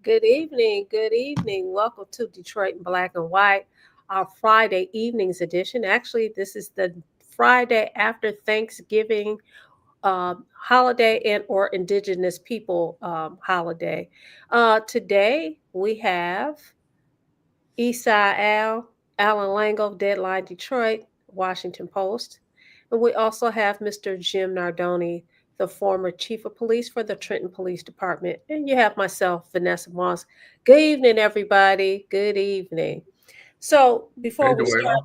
Good evening. Good evening. Welcome to Detroit in Black and White, our Friday evenings edition. Actually, this is the Friday after Thanksgiving holiday and or Indigenous People holiday. Today we have Esai Allan Lengel, Deadline Detroit, Washington Post. And we also have Mr. Jim Nardone, the former chief of police for the Trenton Police Department. And you have myself, Vanessa Moss. Good evening, everybody. Good evening. So Hey, Dwayla.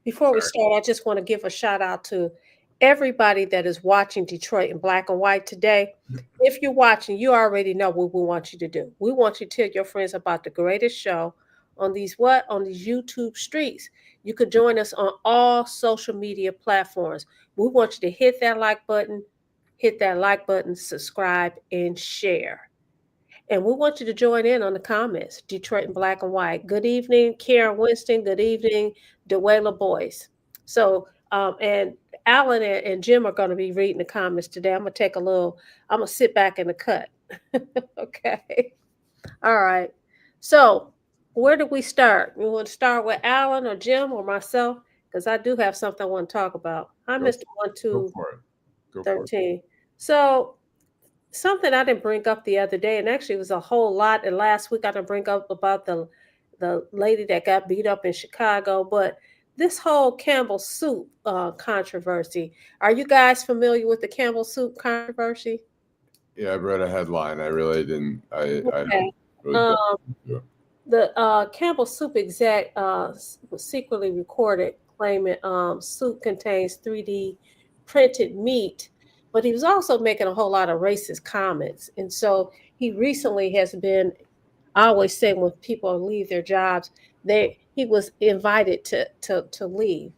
before we Sorry. start, I just want to give a shout out to everybody that is watching Detroit in Black and White today. If you're watching, you already know what we want you to do. We want you to tell your friends about the greatest show on these YouTube streets. You could join us on all social media platforms. We want you to hit that like button, subscribe, and share. And we want you to join in on the comments. Detroit in Black and White. Good evening, Karen Winston. Good evening, Dewayla Boyce. And Alan and Jim are going to be reading the comments today. I'm going to sit back in the cut. Okay. All right. So, where do we start? We want to start with Alan or Jim or myself? Because I do have something I want to talk about. Hi, Go, Mr. One go Two for it. Go for it. 13. So, something I didn't bring up the other day, and actually it was a whole lot. And last week I didn't bring up about the lady that got beat up in Chicago, but this whole Campbell soup controversy. Are you guys familiar with the Campbell soup controversy? Yeah, I've read a headline. I really didn't. I Okay. haven't really dug Um, into it. the Campbell soup exec was secretly recorded claiming soup contains 3D printed meat, but he was also making a whole lot of racist comments. And so he recently has been, I always say when people leave their jobs, he was invited to leave.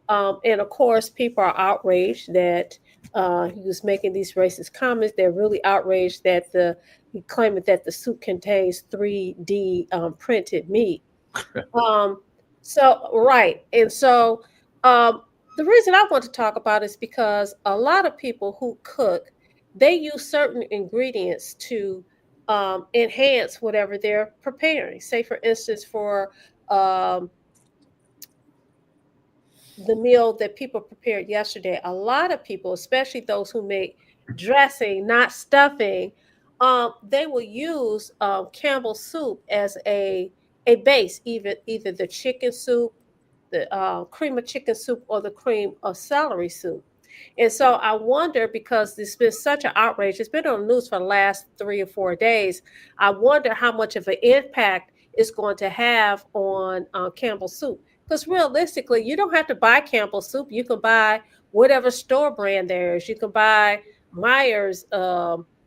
And of course, people are outraged that he was making these racist comments. They're really outraged that he claimed that the soup contains 3D printed meat. Um, right, and so um, the reason I want to talk about is because a lot of people who cook, they use certain ingredients to enhance whatever they're preparing. Say, for instance, for um, the meal that people prepared yesterday, a lot of people, especially those who make dressing, not stuffing, they will use Campbell soup as a base, either the chicken soup, the cream of chicken soup, or the cream of celery soup. And so I wonder, because there's been such an outrage, it's been on the news for the last 3 or 4 days. I wonder how much of an impact it's going to have on Campbell soup. Because realistically, you don't have to buy Campbell soup. You can buy whatever store brand there is. You can buy Myers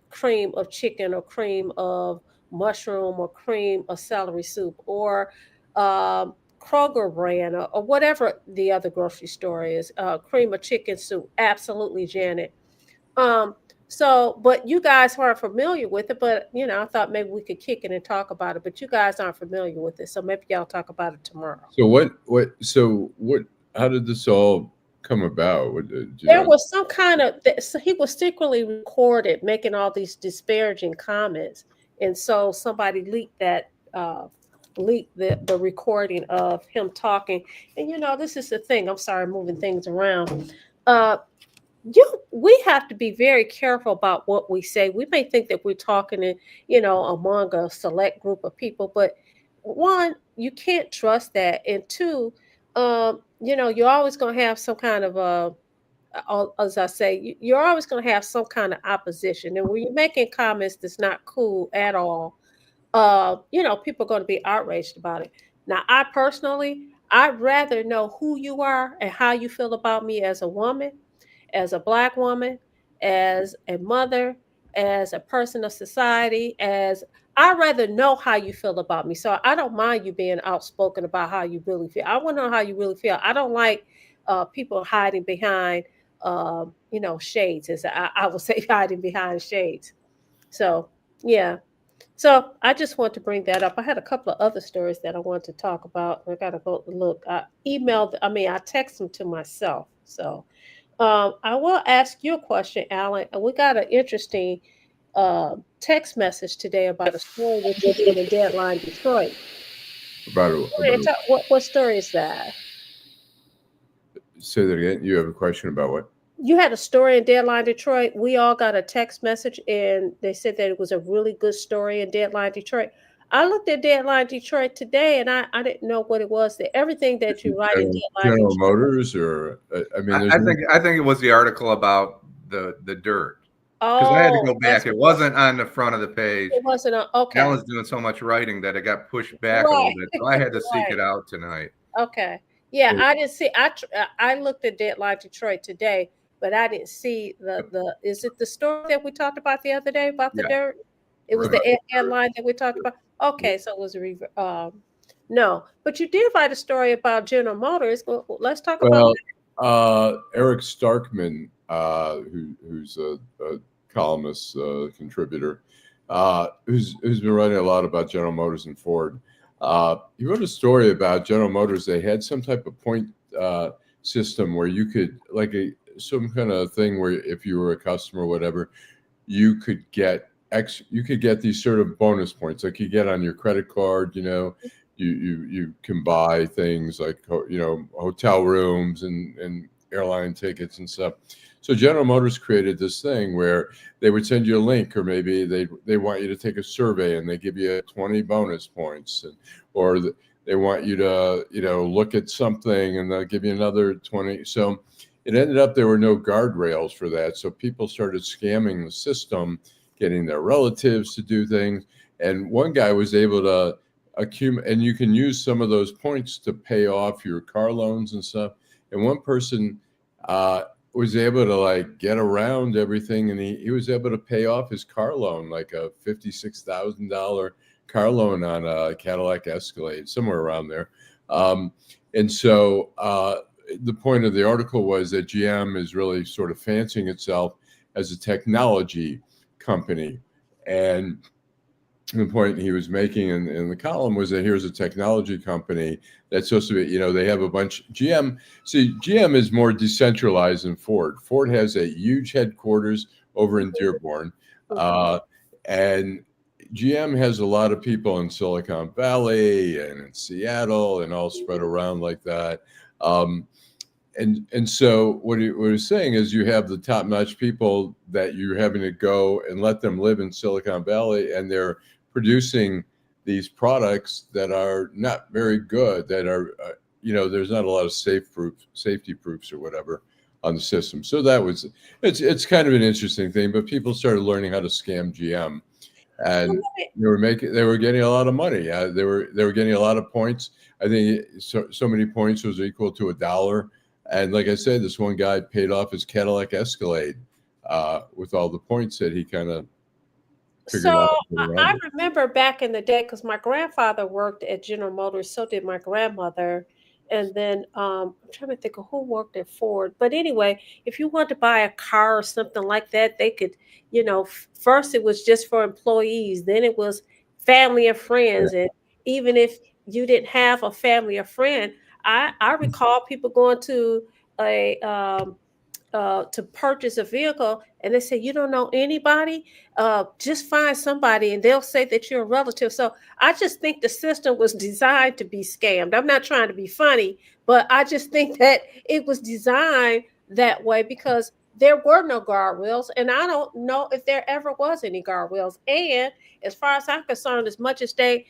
cream of chicken, or cream of mushroom, or cream of celery soup, or um, Kroger brand, or whatever the other grocery store is. Cream of chicken soup. Absolutely, Janet. Um, but you guys aren't familiar with it. But I thought maybe we could kick it and talk about it. But you guys aren't familiar with it, so maybe y'all talk about it tomorrow. So what? What? So what? How did this all come about? What, do you There know? was some kind of so he was secretly recorded making all these disparaging comments, and so somebody leaked the recording of him talking. And this is the thing. I'm sorry, moving things around. Uh, we have to be very careful about what we say. We may think that we're talking in, among a select group of people, but one, you can't trust that, and two, you're always going to have some kind of as I say, you're always going to have some kind of opposition. And when you're making comments that's not cool at all, people are going to be outraged about it. Now, I'd rather know who you are and how you feel about me as a woman, as a black woman, as a mother, as a person of society, as I'd rather know how you feel about me. So I don't mind you being outspoken about how you really feel. I want to know how you really feel. I don't like people hiding behind, shades, as I would say, hiding behind shades. So, yeah. So I just want to bring that up. I had a couple of other stories that I want to talk about. I got to go look. I text them to myself. So I will ask you a question, Alan. We got an interesting text message today about a story that you did in Deadline Detroit. What story is that? Say that again. You have a question about what? You had a story in Deadline Detroit. We all got a text message, and they said that it was a really good story in Deadline Detroit. I looked at Deadline Detroit today, and I didn't know what it was. That everything that you write in Deadline General Detroit. Motors, or I mean, I think it was the article about the dirt. Because I had to Oh, go back. It wasn't on the front of the page. it wasn't okay. Alan's doing so much writing that it got pushed back a Right. little bit, so I had to seek Right. it out tonight. Okay. Yeah, I didn't see. I looked at Deadline Detroit today, but I didn't see the. Is it the story that we talked about the other day about the Yeah. dirt? It was Right. the headline that we talked about. Okay, so it was no, but you did write a story about General Motors. Well, let's talk about that. Eric Starkman, who's a columnist, contributor, who's been writing a lot about General Motors and Ford. He wrote a story about General Motors. They had some type of point system where you could, like some kind of thing where if you were a customer or whatever, you could get these sort of bonus points like you get on your credit card. You can buy things like hotel rooms and airline tickets and stuff. So General Motors created this thing where they would send you a link, or maybe they want you to take a survey and they give you 20 bonus points, or they want you to look at something and they'll give you another 20. So it ended up there were no guardrails for that. So people started scamming the system, getting their relatives to do things. And one guy was able to accumulate, and you can use some of those points to pay off your car loans and stuff. And one person was able to get around everything, and he was able to pay off his car loan, like a $56,000 car loan on a Cadillac Escalade, somewhere around there. And so the point of the article was that GM is really sort of fancying itself as a technology company. And the point he was making in the column was that here's a technology company that's supposed to be, they have a bunch. GM is more decentralized than Ford. Ford has a huge headquarters over in Dearborn, and GM has a lot of people in Silicon Valley and in Seattle and all spread around like that. And so what he was saying is you have the top-notch people that you're having to go and let them live in Silicon Valley, and they're producing these products that are not very good, that are, there's not a lot of safety proofs or whatever on the system. So it's kind of an interesting thing, but people started learning how to scam GM, and they were getting a lot of money. They were getting a lot of points. I think so many points was equal to $1. And like I said, this one guy paid off his Cadillac Escalade with all the points that he kind of figured out. I remember back in the day, because my grandfather worked at General Motors, so did my grandmother. And then I'm trying to think of who worked at Ford. But anyway, if you wanted to buy a car or something like that, they could, first it was just for employees. Then it was family and friends. And even if you didn't have a family or friend, I recall people going to to purchase a vehicle, and they say, you don't know anybody, just find somebody, and they'll say that you're a relative. So I just think the system was designed to be scammed. I'm not trying to be funny, but I just think that it was designed that way because there were no guardrails, and I don't know if there ever was any guardrails. And as far as I'm concerned, as much as they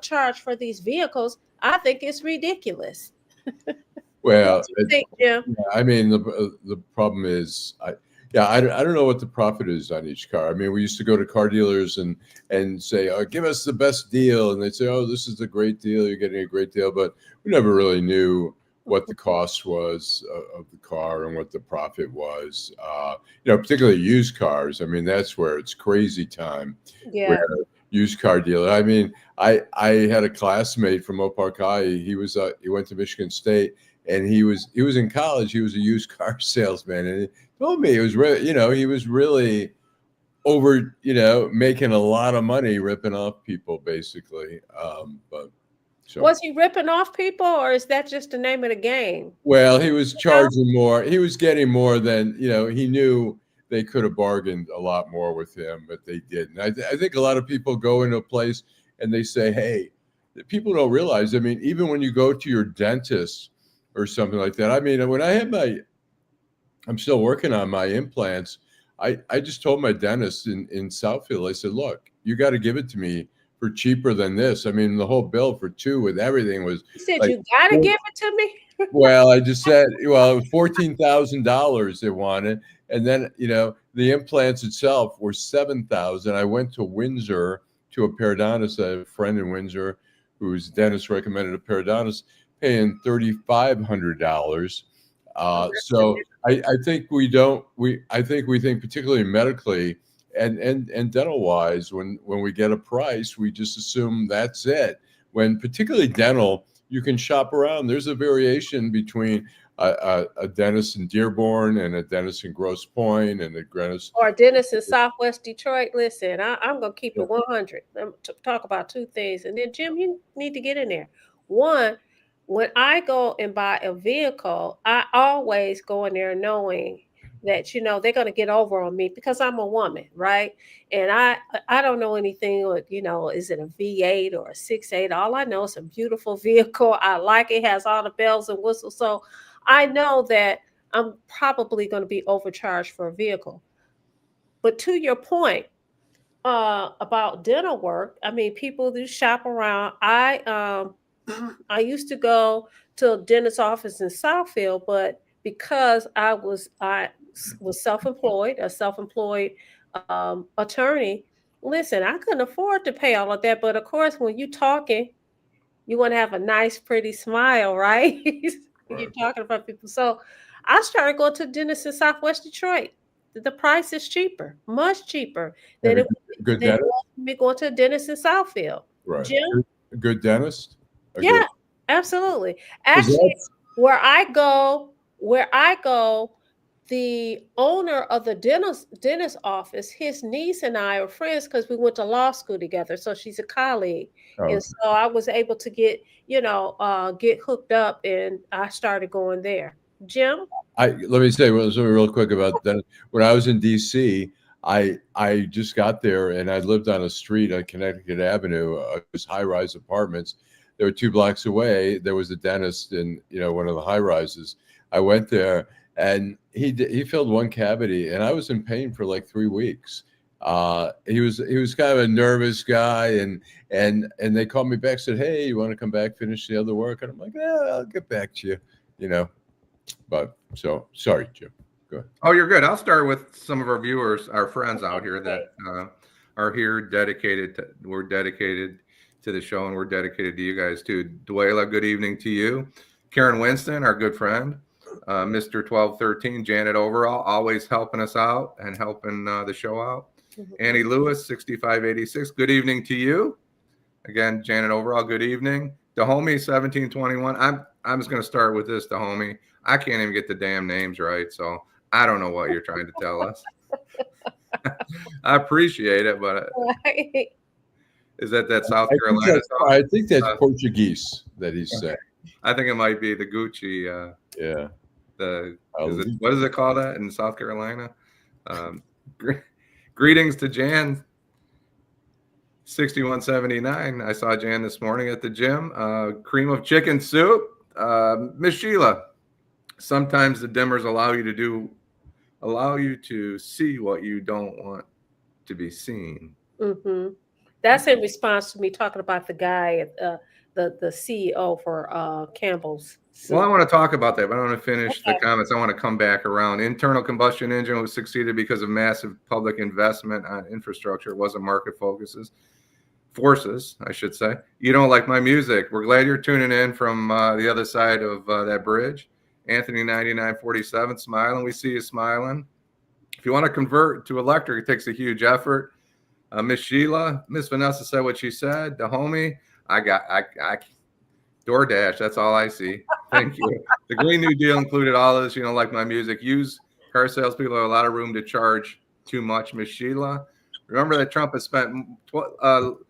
charge for these vehicles, I think it's ridiculous. Well, I mean, the problem is, I don't know what the profit is on each car. I mean, we used to go to car dealers and say, "Oh, give us the best deal," and they'd say, "Oh, this is a great deal. You're getting a great deal," but we never really knew what the cost was of the car and what the profit was. Particularly used cars. I mean, that's where it's crazy time. Yeah. Where used car dealer. I mean, I had a classmate from Oak Park High. He went to Michigan State. And he was in college. He was a used car salesman, and he told me it was really, he was really over, making a lot of money ripping off people, basically. Was he ripping off people, or is that just the name of the game? Well, he was charging more. He was getting more than he knew they could have bargained a lot more with him, but they didn't. I think a lot of people go into a place and they say, hey, people don't realize, I mean, even when you go to your dentist or something like that, I mean, when I had I'm still working on my implants, I just told my dentist in Southfield, I said, look, you got to give it to me for cheaper than this. I mean, the whole bill for two with everything was. You said like, you got to give it to me? Well, I just said, well, it was $14,000 they wanted. And then, the implants itself were $7,000. I went to Windsor to a periodontist. I have a friend in Windsor whose dentist recommended a periodontist, paying $3,500. So I think we think particularly medically and dental wise, when we get a price, we just assume that's it. When particularly dental, you can shop around. There's a variation between a dentist in Dearborn and a dentist in Grosse Pointe and a dentist or a dentist in Southwest Detroit. Listen, I'm gonna keep it 100. I'm talk about two things, and then Jim, you need to get in there. One, when I go and buy a vehicle, I always go in there knowing that they're gonna get over on me because I'm a woman, right? And I don't know anything. Is it a V8 or a 6.8? All I know is a beautiful vehicle. I like it. Has all the bells and whistles. So I know that I'm probably going to be overcharged for a vehicle. But to your point about dental work, I mean, people do shop around. I used to go to a dentist's office in Southfield, but because I was self-employed, a self-employed attorney. Listen, I couldn't afford to pay all of that. But of course, when you're talking, you want to have a nice, pretty smile, right? You're talking about people. So I started going to dentists in Southwest Detroit. The price is cheaper, much cheaper than it good than dentist. me going to a dentist in Southfield. Right. Jim? Good dentist. Yeah, absolutely. Actually, where I go, the owner of the dentist office, his niece and I are friends because we went to law school together. So she's a colleague. Okay. And so I was able to get hooked up, and I started going there. Jim? Let me say something real quick about that. When I was in DC, I just got there and I lived on a street on Connecticut Avenue. It was high-rise apartments. There were 2 blocks away. There was a dentist in one of the high rises. I went there and he filled one cavity, and I was in pain for like 3 weeks. He was kind of a nervous guy, and they called me back, said, "Hey, you want to come back, finish the other work?" And I'm like, "Yeah, I'll get back to you." But so sorry, Jim. Go ahead. Oh, you're good. I'll start with some of our viewers, our friends out here that are here dedicated. We're dedicated to the show, and we're dedicated to you guys too. Duela, good evening to you. Karen Winston, our good friend. Mr. 1213, Janet Overall, always helping us out and helping the show out. Annie Lewis, 6586, good evening to you. Again, Janet Overall, good evening. Dahomey, 1721. I'm just going to start with this, Dahomey. I can't even get the damn names right, so I don't know what you're trying to tell us. I appreciate it, but is that South Carolina? I think that's Portuguese that he's saying. I think it might be the Gucci. Yeah. What is it called that in South Carolina? Greetings to Jan, 6179. I saw Jan this morning at the gym. Cream of chicken soup. Miss Sheila, sometimes the dimmers allow you to see what you don't want to be seen. Mm-hmm. That's in response to me talking about the guy, the CEO for Campbell's. Well, I want to talk about that, but I want to finish the comments. I want to come back around. Internal combustion engine was succeeded because of massive public investment on infrastructure. It wasn't market forces, I should say. You don't like my music. We're glad you're tuning in from the other side of that bridge. Anthony 9947 smiling. We see you smiling. If you want to convert to electric, it takes a huge effort. Miss Sheila, Miss Vanessa said what she said. The homie, I DoorDash. That's all I see. Thank you. The Green New Deal included all of this. You don't like my music. Use car salespeople have a lot of room to charge too much. Miss Sheila, remember that Trump has spent. You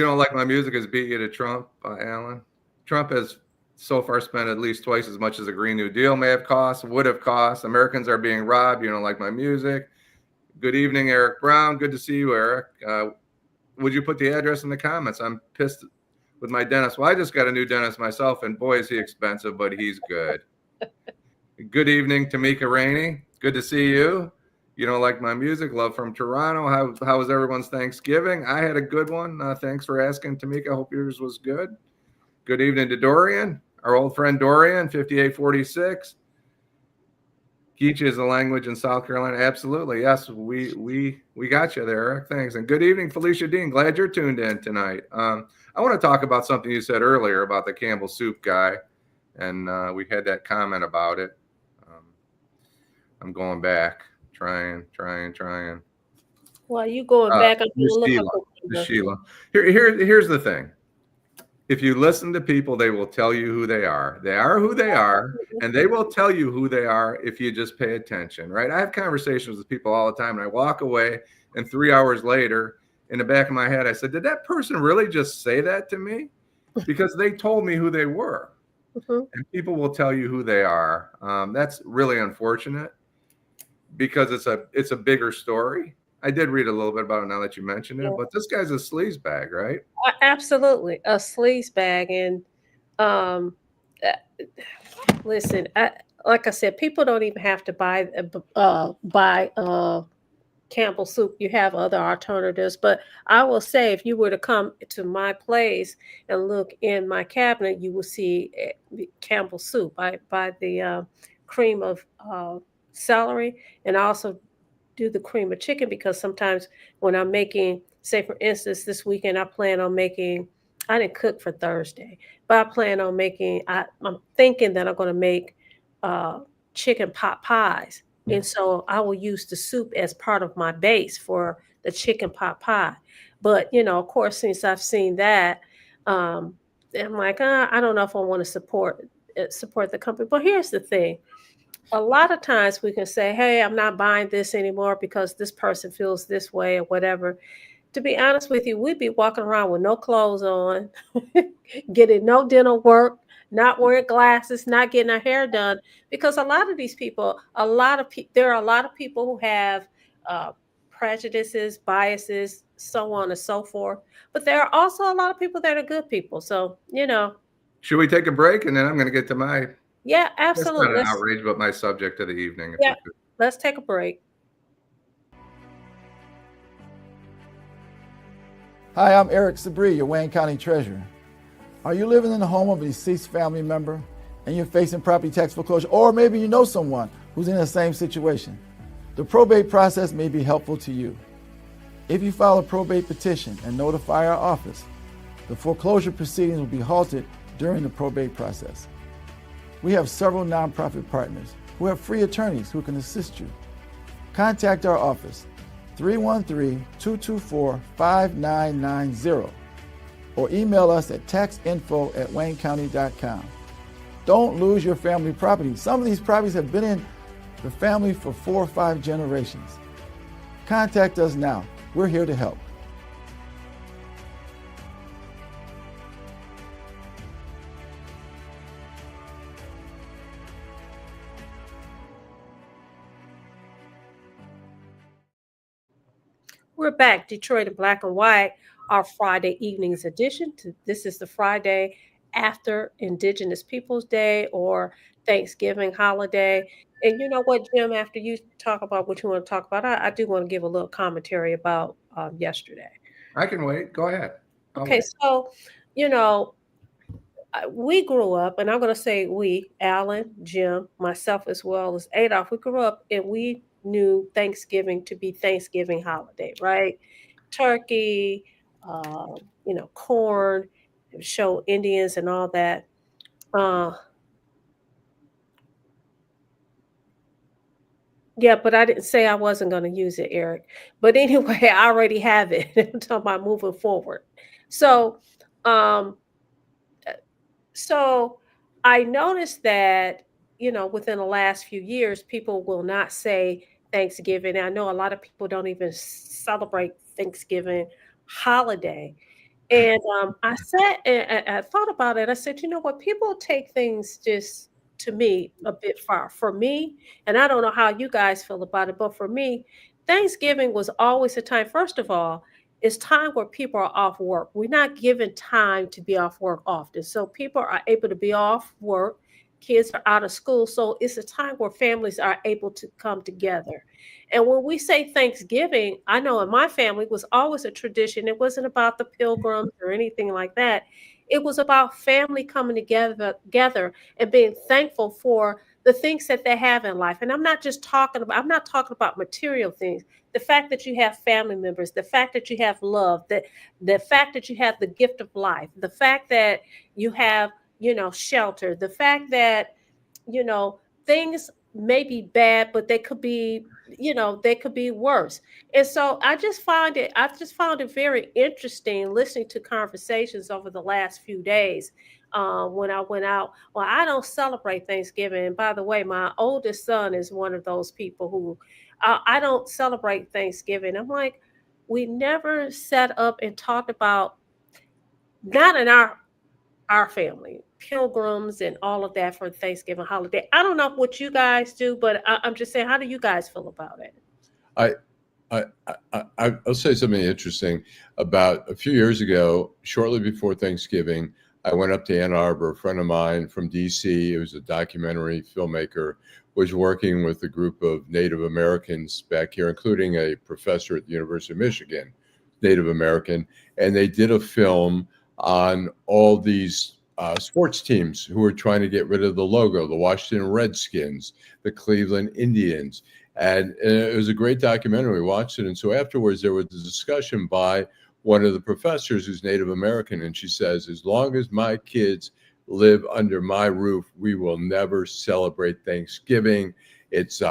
don't like my music has beat you to Trump, Allan. Trump has so far spent at least twice as much as the Green New Deal may have cost, would have cost. Americans are being robbed. You don't like my music. Good evening, Eric Brown. Good to see you, Eric. Would you put the address in the comments? I'm pissed with my dentist. Well, I just got a new dentist myself, and boy, is he expensive, but he's good. Good evening, Tamika Rainey. Good to see you. You don't like my music? Love from Toronto. How was everyone's Thanksgiving? I had a good one. Thanks for asking, Tamika. Hope yours was good. Good evening to Dorian, our old friend Dorian, 5846. Geechee is a language in South Carolina. Absolutely. Yes, we got you there, Eric. Thanks. And good evening, Felicia Dean. Glad you're tuned in tonight. I want to talk about something you said earlier about the Campbell Soup guy. And we had that comment about it. I'm going back. Trying. Well, you going back? I'm Sheila. Here's the thing. If you listen to people, they will tell you who they are. They are who they are, and they will tell you who they are if you just pay attention, right? I have conversations with people all the time, and I walk away, and 3 hours later, in the back of my head, I said, did that person really just say that to me? Because they told me who they were. Mm-hmm. And people will tell you who they are. That's really unfortunate because it's a bigger story. I did read a little bit about it now that you mentioned it, but this guy's a sleaze bag, right? Absolutely, a sleaze bag. And listen, like I said, people don't even have to buy Campbell soup. You have other alternatives, but I will say, if you were to come to my place and look in my cabinet, you will see Campbell soup. I buy the cream of celery, and I also do the cream of chicken, because sometimes when I'm making, say for instance, this weekend I didn't cook for Thursday, but I plan on making, I'm thinking that I'm going to make chicken pot pies. And so I will use the soup as part of my base for the chicken pot pie. But, of course, since I've seen that, I'm like, I don't know if I want to support the company. But here's the thing. A lot of times we can say, hey, I'm not buying this anymore because this person feels this way or whatever. To be honest with you, we'd be walking around with no clothes on, getting no dental work, not wearing glasses, not getting our hair done, because a lot of these people, there are a lot of people who have prejudices, biases, so on and so forth. But there are also a lot of people that are good people. So, Should we take a break? And then I'm going to get to my... Yeah, absolutely. That's not an outrage, but my subject of the evening. Yeah, let's take a break. Hi, I'm Eric Sabri, your Wayne County Treasurer. Are you living in the home of a deceased family member and you're facing property tax foreclosure? Or maybe you know someone who's in the same situation. The probate process may be helpful to you. If you file a probate petition and notify our office, the foreclosure proceedings will be halted during the probate process. We have several nonprofit partners who have free attorneys who can assist you. Contact our office, 313-224-5990, or email us at taxinfo@waynecounty.com. Don't lose your family property. Some of these properties have been in the family for 4 or 5 generations. Contact us now. We're here to help. We're back, Detroit in Black and White, our Friday evenings edition. This is the Friday after Indigenous Peoples Day or Thanksgiving holiday. And you know what, Jim, after you talk about what you want to talk about, I do want to give a little commentary about yesterday. I can wait. Go ahead. Okay, so, we grew up, and I'm going to say we, Allan, Jim, myself, as well as Adolph, we grew up and we knew Thanksgiving to be Thanksgiving holiday, right? Turkey, corn, show Indians and all that. Yeah, but I didn't say I wasn't going to use it, Eric. But anyway, I already have it. I'm talking about moving forward. So I noticed that, within the last few years, people will not say Thanksgiving. I know a lot of people don't even celebrate Thanksgiving holiday. And I sat and I thought about it. I said, you know what? People take things just to me a bit far. For me, and I don't know how you guys feel about it, but for me, Thanksgiving was always a time, first of all, it's time where people are off work. We're not given time to be off work often. So people are able to be off work. Kids are out of school. So it's a time where families are able to come together. And when we say Thanksgiving, I know in my family it was always a tradition. It wasn't about the pilgrims or anything like that. It was about family coming together and being thankful for the things that they have in life. And I'm not talking about material things. The fact that you have family members, the fact that you have love, the fact that you have the gift of life, the fact that you have, shelter, the fact that, things may be bad, but they could be worse. And so I just found it very interesting listening to conversations over the last few days. When I went out, well, I don't celebrate Thanksgiving. And by the way, my oldest son is one of those people who I don't celebrate Thanksgiving. I'm like, we never set up and talked about, not in our family, pilgrims and all of that for the Thanksgiving holiday. I don't know what you guys do, but I'm just saying, how do you guys feel about it? I, I'll say something interesting. About a few years ago, shortly before Thanksgiving, I went up to Ann Arbor. A friend of mine from DC, it was a documentary filmmaker, was working with a group of Native Americans back here, including a professor at the University of Michigan, Native American, and they did a film on all these sports teams who were trying to get rid of the logo, the Washington Redskins, the Cleveland Indians. And it was a great documentary. We watched it. And so afterwards, there was a discussion by one of the professors who's Native American. And she says, as long as my kids live under my roof, we will never celebrate Thanksgiving. It's,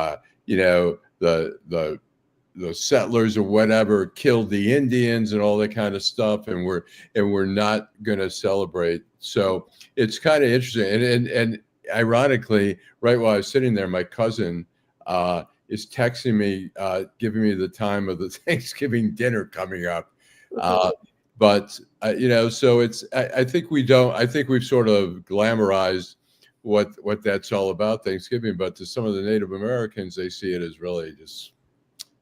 the settlers or whatever killed the Indians and all that kind of stuff. And we're not going to celebrate. So it's kind of interesting. And ironically, right while I was sitting there, my cousin, is texting me, giving me the time of the Thanksgiving dinner coming up. So I think we've sort of glamorized what that's all about, Thanksgiving, but to some of the Native Americans, they see it as really just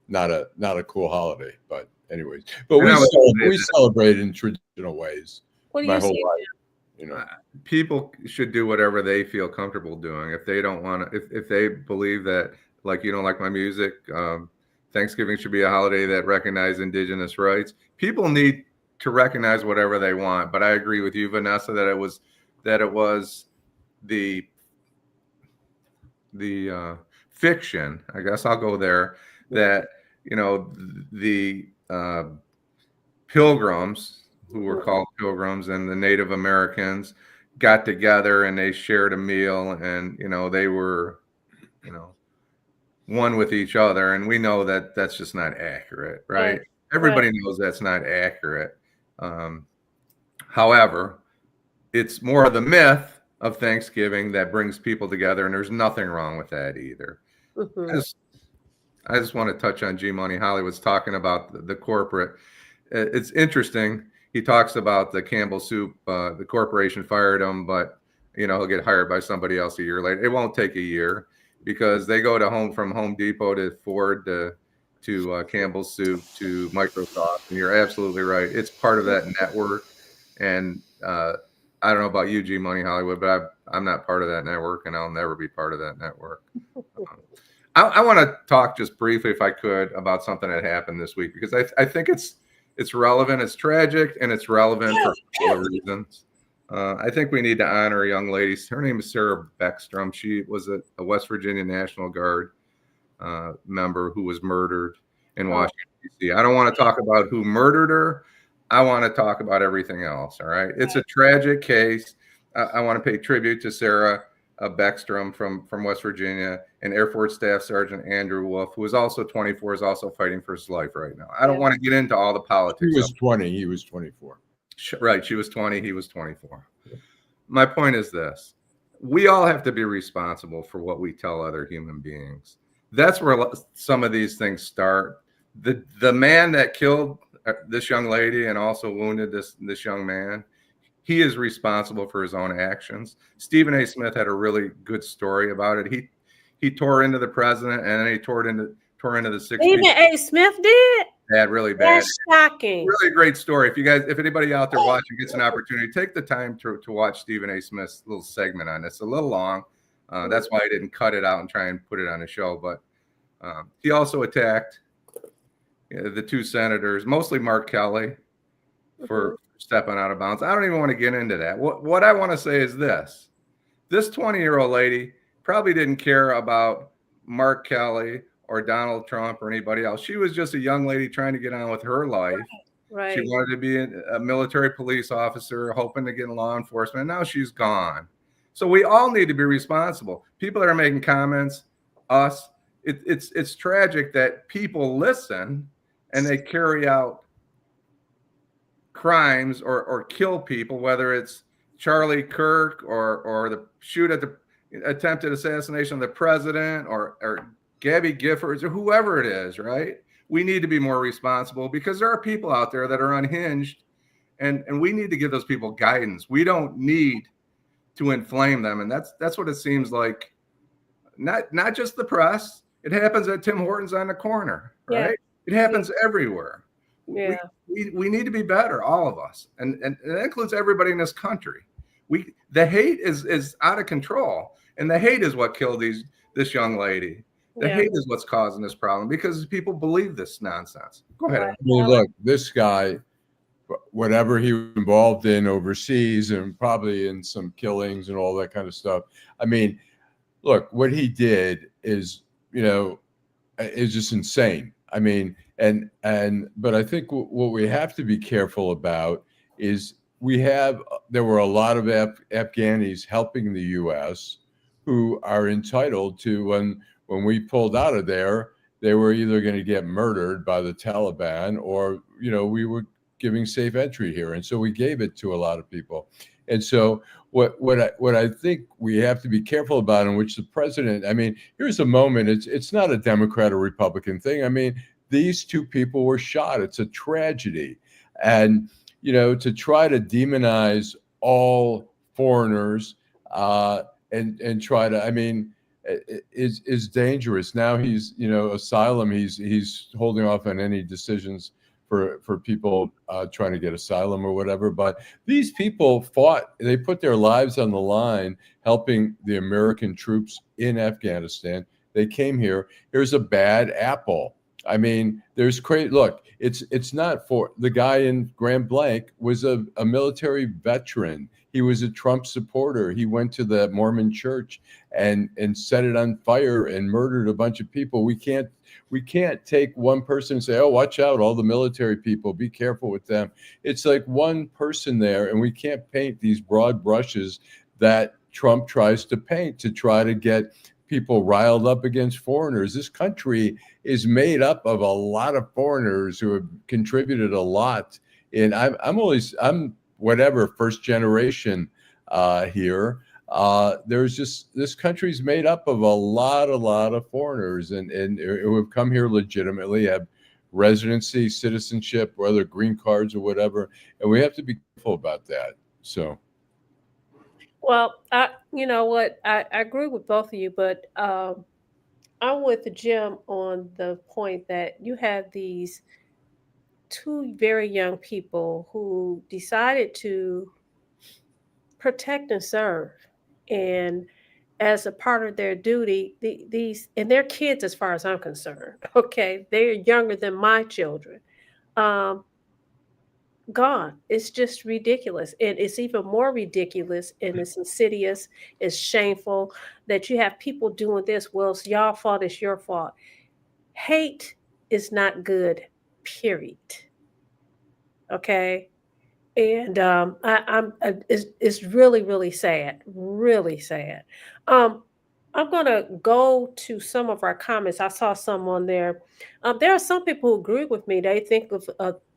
not a cool holiday. But anyways, but we celebrate in traditional ways. What do my you whole say? life. People should do whatever they feel comfortable doing. If they don't want to, if they believe that, like, you don't like my music, Thanksgiving should be a holiday that recognizes indigenous rights. People need to recognize whatever they want. But I agree with you, Vanessa, that it was the fiction, I guess I'll go there, that, the pilgrims, who were called pilgrims, and the Native Americans got together and they shared a meal, and, they were, one with each other. And we know that that's just not accurate, right? Everybody knows that's not accurate. However, it's more of the myth of Thanksgiving that brings people together, and there's nothing wrong with that either. I just want to touch on G Money. Holly was talking about the corporate. It's interesting. He talks about the Campbell Soup. The corporation fired him, but he'll get hired by somebody else a year later. It won't take a year, because they go from Home Depot to Ford to Campbell Soup to Microsoft. And you're absolutely right. It's part of that network. And I don't know about you, G Money Hollywood, but I'm not part of that network, and I'll never be part of that network. I want to talk just briefly, if I could, about something that happened this week, because I think it's relevant. It's tragic, and it's relevant for a couple of reasons. I think we need to honor a young lady. Her name is Sarah Beckstrom. She was a West Virginia National Guard member who was murdered in Washington, D.C. I don't want to talk about who murdered her. I want to talk about everything else. All right. It's a tragic case. I want to pay tribute to Sarah Beckstrom from West Virginia, and Air Force Staff Sergeant Andrew Wolf, who is also 24, is also fighting for his life right now. I don't want to get into all the politics. He was 20. He was 24. Right. She was 20. He was 24. My point is this. We all have to be responsible for what we tell other human beings. That's where some of these things start. The man that killed this young lady and also wounded this young man, he is responsible for his own actions. Stephen A. Smith had a really good story about it. He tore into the president, and then he tore into the 60s. Stephen A. Smith did? Bad, really bad. That's shocking. Really great story. If anybody out there watching gets an opportunity, take the time to watch Stephen A. Smith's little segment on this. A little long. That's why I didn't cut it out and try and put it on the show. But he also attacked the two senators, mostly Mark Kelly, for stepping out of bounds. I don't even want to get into that. What I want to say is this 20-year-old lady probably didn't care about Mark Kelly or Donald Trump or anybody else. She was just a young lady trying to get on with her life. Right. She wanted to be a military police officer, hoping to get in law enforcement. Now she's gone. So we all need to be responsible. People that are making comments, us, it's tragic that people listen and they carry out crimes or kill people, whether it's Charlie Kirk or the shoot at the attempted assassination of the president or Gabby Giffords or whoever it is, right? We need to be more responsible because there are people out there that are unhinged and we need to give those people guidance. We don't need to inflame them. And that's what it seems like. Not just the press. It happens at Tim Hortons on the corner, right? It happens everywhere. Yeah. We need to be better, all of us. And that includes everybody in this country. The hate is out of control. And the hate is what killed this young lady. The hate is what's causing this problem because people believe this nonsense. Go ahead. I mean, look, this guy, whatever he was involved in overseas and probably in some killings and all that kind of stuff. I mean, look, what he did is, is just insane. I mean, but I think what we have to be careful about is there were a lot of Afghanis helping the U.S. who are entitled to, when we pulled out of there, they were either going to get murdered by the Taliban or, we were giving safe entry here. And so we gave it to a lot of people. And so what I think we have to be careful about, in which the president, I mean, here's a moment, it's not a Democrat or Republican thing. I mean, these two people were shot. It's a tragedy. And, to try to demonize all foreigners and try to, I mean, is dangerous. Now he's, asylum. He's holding off on any decisions for people trying to get asylum or whatever. But these people they put their lives on the line helping the American troops in Afghanistan. They came here. Here's a bad apple. I mean, there's crazy. Look, it's not for the guy in Grand Blanc was a military veteran. He was a Trump supporter. He went to the Mormon church and set it on fire and murdered a bunch of people. We can't take one person and say, oh, watch out, all the military people, be careful with them. It's like one person there, and we can't paint these broad brushes that Trump tries to paint to try to get people riled up against foreigners. This country is made up of a lot of foreigners who have contributed a lot. And I'm whatever first generation here. There's just, this country's made up of a lot of foreigners and who have come here legitimately, have residency, citizenship, or other green cards or whatever. And we have to be careful about that. So. Well, you know what? I agree with both of you, but I'm with Jim on the point that you have these two very young people who decided to protect and serve, and as a part of their duty, these and they're kids as far as I'm concerned. Okay, they're younger than my children. Gone. It's just ridiculous. And it's even more ridiculous and it's insidious, it's shameful that you have people doing this. Well, it's y'all fault, it's your fault. Hate is not good, period. Okay. And it's really, really sad. Really sad. I'm gonna go to some of our comments. I saw some on there. There are some people who agree with me. They think of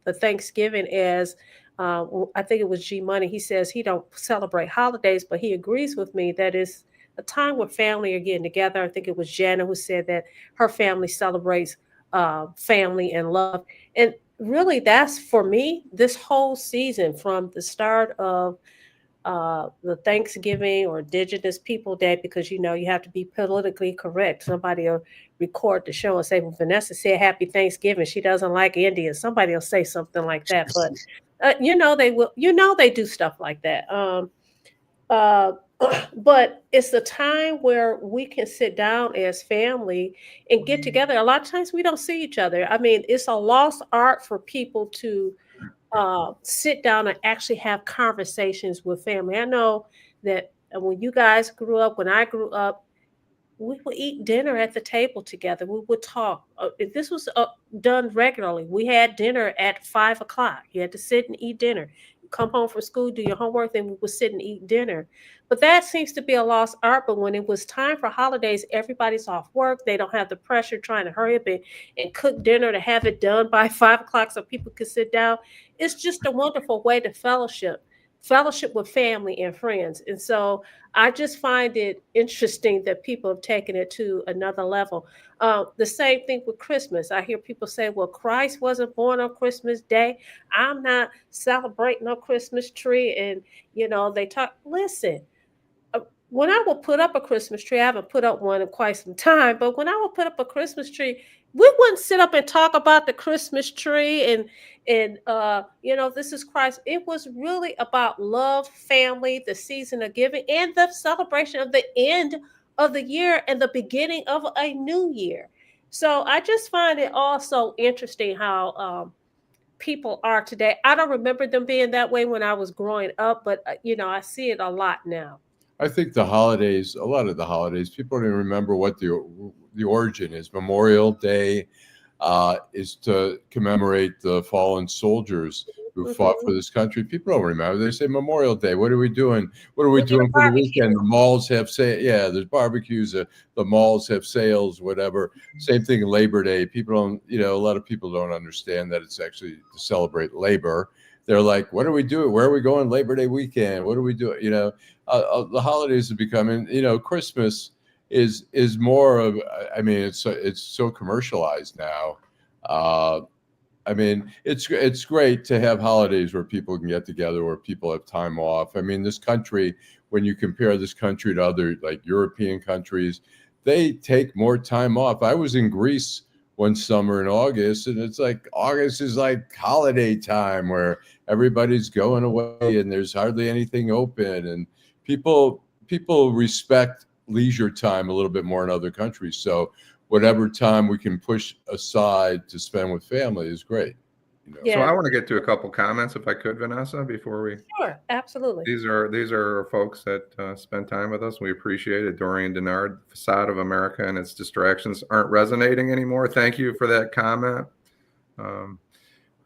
the Thanksgiving as I think it was G Money. He says he don't celebrate holidays, but he agrees with me that it's a time where family are getting together. I think it was Jana who said that her family celebrates family and love. And really, that's for me, this whole season from the start of the Thanksgiving or Indigenous People Day, because you know you have to be politically correct. Somebody will record the show and say, "Well, Vanessa said Happy Thanksgiving. She doesn't like Indians." Somebody will say something like that, but you know they will. You know they do stuff like that. Uh, but it's the time where we can sit down as family and get together. A lot of times we don't see each other. I mean, it's a lost art for people to sit down and actually have conversations with family. I know that when you guys grew up, when I grew up, we would eat dinner at the table together. We would talk. If this was done regularly, we had dinner at 5 o'clock. You had to sit and eat dinner. You come home from school, do your homework, then we would sit and eat dinner. But that seems to be a lost art. But when it was time for holidays, everybody's off work. They don't have the pressure trying to hurry up and cook dinner to have it done by 5 o'clock so people can sit down. It's just a wonderful way to fellowship with family and friends. And so I just find it interesting that people have taken it to another level. The same thing with Christmas. I hear people say, well, Christ wasn't born on Christmas Day. I'm not celebrating no Christmas tree. And, you know, they talk, listen, when I will put up a Christmas tree, I haven't put up one in quite some time, but when I will put up a Christmas tree, we wouldn't sit up and talk about the Christmas tree and you know, this is Christ. It was really about love, family, the season of giving, and the celebration of the end of the year and the beginning of a new year. So I just find it also interesting how people are today. I don't remember them being that way when I was growing up, but you know, I see it a lot now. I think the holidays, a lot of the holidays, people don't even remember what the origin is. Memorial Day is to commemorate the fallen soldiers who fought for this country. People don't remember. They say Memorial Day. What are we doing? What are we doing for the weekend? The malls have there's barbecues. The malls have sales, whatever. Same thing Labor Day. People don't, you know, a lot of people don't understand that it's actually to celebrate labor. They're like, what are we doing? Where are we going Labor Day weekend? What are we doing? You know, the holidays are becoming, you know, Christmas is more of, I mean, it's so commercialized now. I mean, it's great to have holidays where people can get together, where people have time off. I mean, this country, when you compare this country to other like European countries, they take more time off. I was in Greece one summer in August, and it's like August is like holiday time where everybody's going away and there's hardly anything open, and people respect leisure time a little bit more in other countries. So whatever time we can push aside to spend with family is great. You know? Yeah. So I want to get to a couple comments, if I could, Vanessa, before we. Sure, absolutely. These are folks that spend time with us. We appreciate it. Dorian Denard, facade of America and its distractions aren't resonating anymore. Thank you for that comment.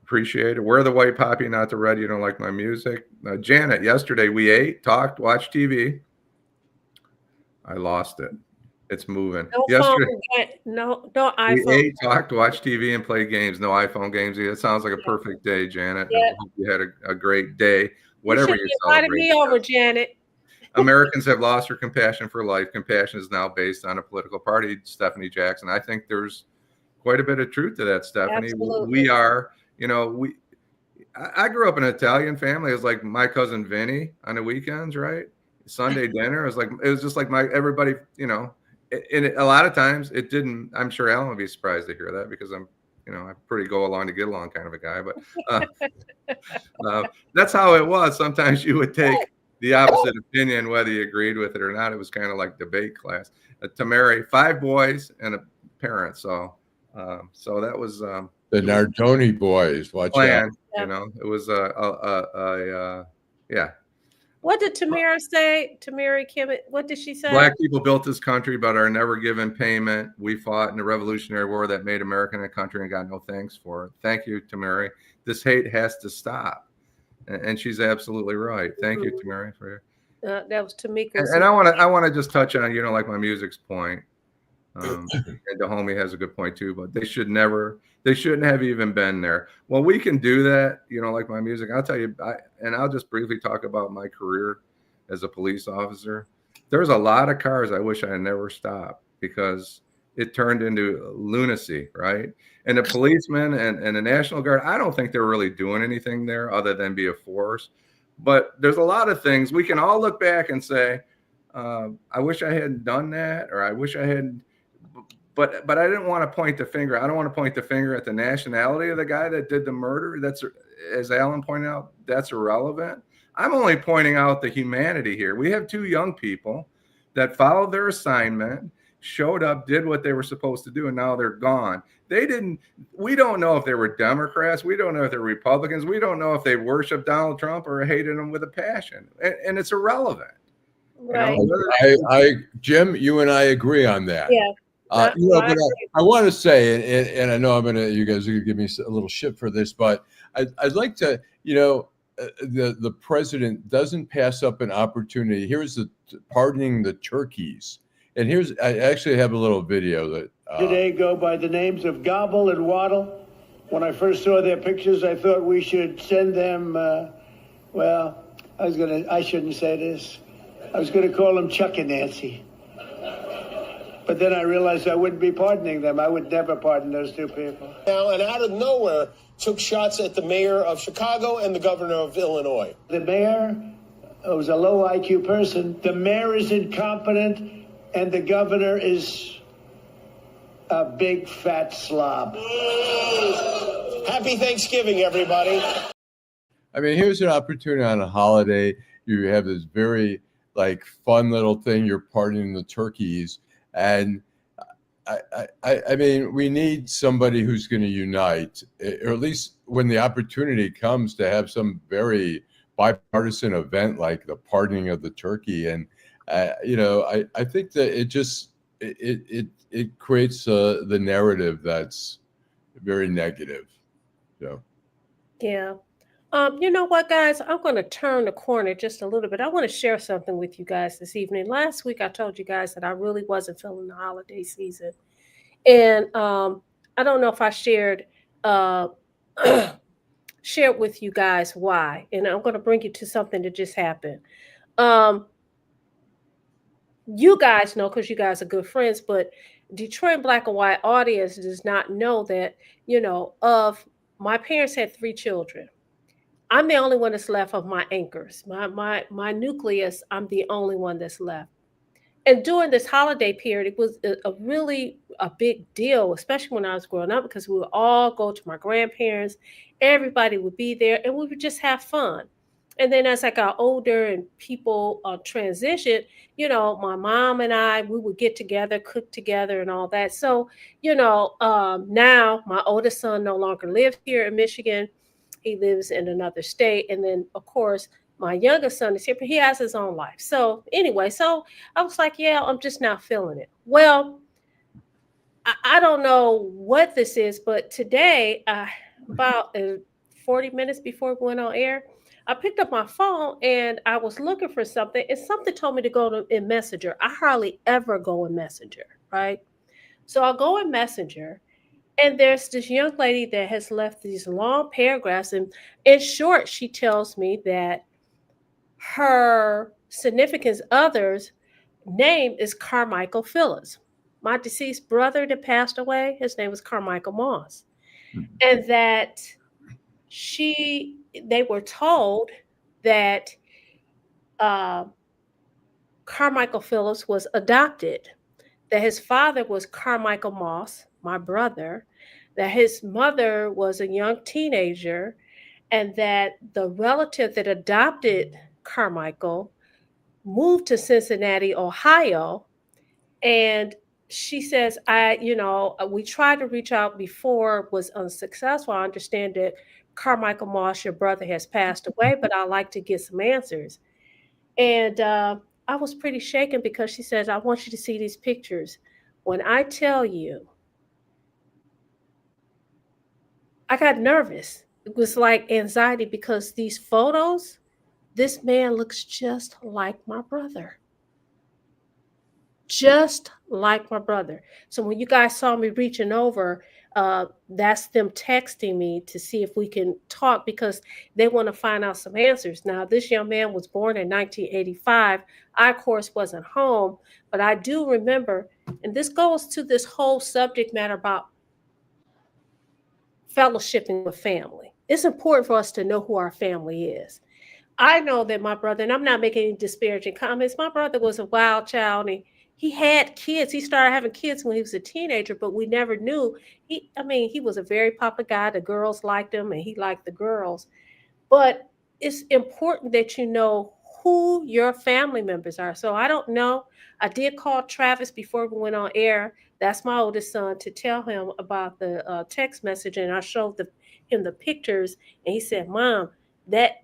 Appreciate it. Wear the white poppy, not the red. You don't like my music. Janet, yesterday we ate, talked, watched TV. I lost it. It's moving. No yesterday, phone, no iPhone. we ate, talked, watched TV, and played games. No iPhone games. It sounds like a perfect day, Janet. Yeah. I hope you had a great day. Whatever you invited celebrate. me over, Janet. Americans have lost their compassion for life. Compassion is now based on a political party. Stephanie Jackson. I think there's quite a bit of truth to that, Stephanie. Absolutely. We are, you know, I grew up in an Italian family. It was like my cousin Vinny on the weekends, right? Sunday dinner. It was just like everybody, you know. And a lot of times it didn't. I'm sure Allan would be surprised to hear that because I'm, you know, I'm pretty go along to get along kind of a guy. But that's how it was. Sometimes you would take the opposite opinion, whether you agreed with it or not. It was kind of like debate class. To marry 5 boys and a parent. So that was the Nardone boys. Watch plan. out. You know, it was yeah. What did Tamara say? Tamara Kim, what did she say? Black people built this country, but are never given payment. We fought in the Revolutionary War that made America a country and got no thanks for it. Thank you, Tamara. This hate has to stop. And she's absolutely right. Thank you, Tamara. That was Tamika. And I want to just touch on, you know, like my music's point. And the homie has a good point too, but they shouldn't have even been there. Well, we can do that, you know, like my music. I'll tell you, and I'll just briefly talk about my career as a police officer. There's a lot of cars I wish I had never stopped because it turned into lunacy, right? And the policemen and the National Guard, I don't think they're really doing anything there other than be a force. But there's a lot of things we can all look back and say, I wish I hadn't done that, or I wish I hadn't. But I didn't want to point the finger. I don't want to point the finger at the nationality of the guy that did the murder. That's, as Allan pointed out, that's irrelevant. I'm only pointing out the humanity here. We have two young people that followed their assignment, showed up, did what they were supposed to do, and now they're gone. We don't know if they were Democrats. We don't know if they're Republicans. We don't know if they worship Donald Trump or hated him with a passion. And it's irrelevant. Right. Jim, you and I agree on that. Yeah. But I want to say, and I know you guys are going to give me a little shit for this, but I'd like to, the president doesn't pass up an opportunity. Here's pardoning the turkeys. And I actually have a little video that today go by the names of Gobble and Waddle. When I first saw their pictures, I thought we should send them, I shouldn't say this. I was going to call them Chuck and Nancy. But then I realized I wouldn't be pardoning them. I would never pardon those two people. Now, and out of nowhere, took shots at the mayor of Chicago and the governor of Illinois. The mayor was a low IQ person. The mayor is incompetent, and the governor is a big fat slob. Happy Thanksgiving, everybody. I mean, here's an opportunity on a holiday. You have this very fun little thing. You're pardoning the turkeys. And I mean, we need somebody who's going to unite, or at least when the opportunity comes to have some very bipartisan event like the pardoning of the turkey. And, I think that it creates the narrative that's very negative. So. Yeah. You know what, guys? I'm going to turn the corner just a little bit. I want to share something with you guys this evening. Last week, I told you guys that I really wasn't feeling the holiday season. And I don't know if I shared with you guys why. And I'm going to bring you to something that just happened. You guys know, because you guys are good friends, but Detroit Black and White audience does not know that, of my parents had 3 children. I'm the only one that's left of my anchors. My nucleus, I'm the only one that's left. And during this holiday period, it was a big deal, especially when I was growing up, because we would all go to my grandparents. Everybody would be there, and we would just have fun. And then as I got older and people transitioned, my mom and I, we would get together, cook together and all that. So, now my oldest son no longer lives here in Michigan. He lives in another state. And then, of course, my youngest son is here, but he has his own life. So anyway, I was like, yeah, I'm just not feeling it. Well, I don't know what this is, but today, about 40 minutes before we went on air, I picked up my phone and I was looking for something, and something told me to go in Messenger. I hardly ever go in Messenger, right? So I'll go in Messenger. And there's this young lady that has left these long paragraphs. And in short, she tells me that her significant other's name is Carmichael Phillips. My deceased brother that passed away, his name was Carmichael Moss. And that they were told that Carmichael Phillips was adopted, that his father was Carmichael Moss, my brother, that his mother was a young teenager, and that the relative that adopted Carmichael moved to Cincinnati, Ohio. And she says, we tried to reach out before, was unsuccessful. I understand that Carmichael Moss, your brother, has passed away, but I'd like to get some answers. And I was pretty shaken because she says, I want you to see these pictures. When I tell you, I got nervous. It was like anxiety because these photos, this man looks just like my brother. Just like my brother. So when you guys saw me reaching over, That's them texting me to see if we can talk because they want to find out some answers. Now, this young man was born in 1985. I, of course, wasn't home, but I do remember, and this goes to this whole subject matter about fellowshipping with family. It's important for us to know who our family is. I know that my brother, and I'm not making any disparaging comments, my brother was a wild child and he had kids. He started having kids when he was a teenager, but we never knew. He was a very popular guy. The girls liked him and he liked the girls. But it's important that you know who your family members are. So I don't know. I did call Travis before we went on air. That's my oldest son, to tell him about the text message, and I showed him the pictures, and he said, "Mom, that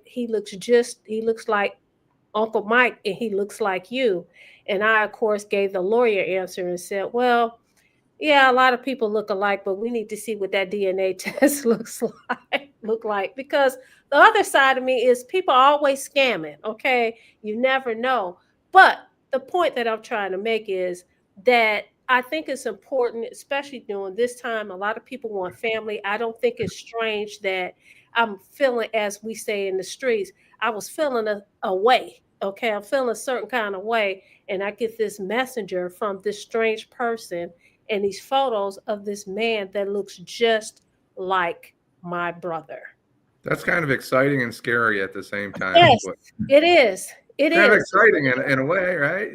he looks like Uncle Mike, and he looks like you." And I, of course, gave the lawyer answer and said, "Well, yeah, a lot of people look alike, but we need to see what that DNA test look like because the other side of me is people are always scamming. Okay, you never know. But the point that I'm trying to make is that I think it's important, especially during this time. A lot of people want family. I don't think it's strange that I'm feeling, as we say in the streets, I was feeling a way. Okay, I'm feeling a certain kind of way, and I get this messenger from this strange person and these photos of this man that looks just like my brother. That's kind of exciting and scary at the same time. Yes, it is. It kind of is exciting in a way, right?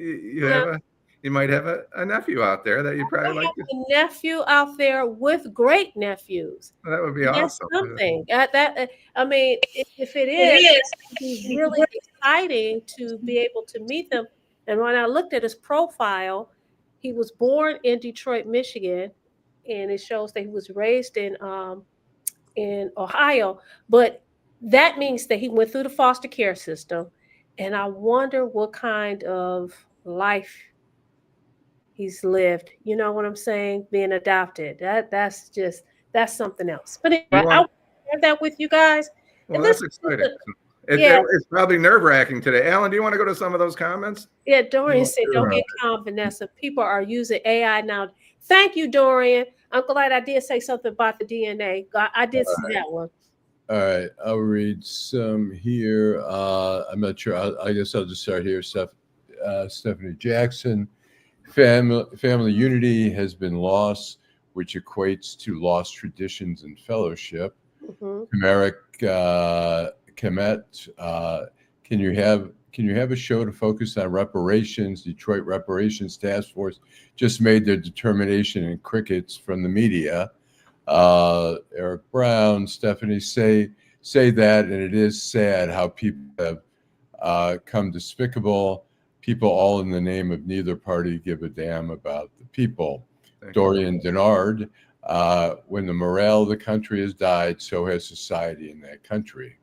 You might have a nephew out there that you probably like. A nephew out there with great nephews. That would be That's awesome. something. If it is, it'd be really exciting to be able to meet them. And when I looked at his profile, he was born in Detroit, Michigan, and it shows that he was raised in Ohio. But that means that he went through the foster care system, and I wonder what kind of life he's lived. You know what I'm saying? Being adopted. That's something else. But anyway, I want to share that with you guys. Well, that's exciting. It's probably nerve-wracking today. Alan, do you want to go to some of those comments? Yeah, Dorian said, "Don't get calm, Vanessa. People are using AI now." Thank you, Dorian. I'm glad I did say something about the DNA. I did see that one. All right, I'll read some here. I'm not sure. I guess I'll just start here. Stephanie Jackson. Family unity has been lost, which equates to lost traditions and fellowship. Kameric Kemet, can you have a show to focus on reparations? Detroit Reparations Task Force just made their determination in crickets from the media. Eric Brown, Stephanie, say that, and it is sad how people have come despicable. People all in the name of neither party give a damn about the people. Dorian Denard, when the morale of the country has died, so has society in that country.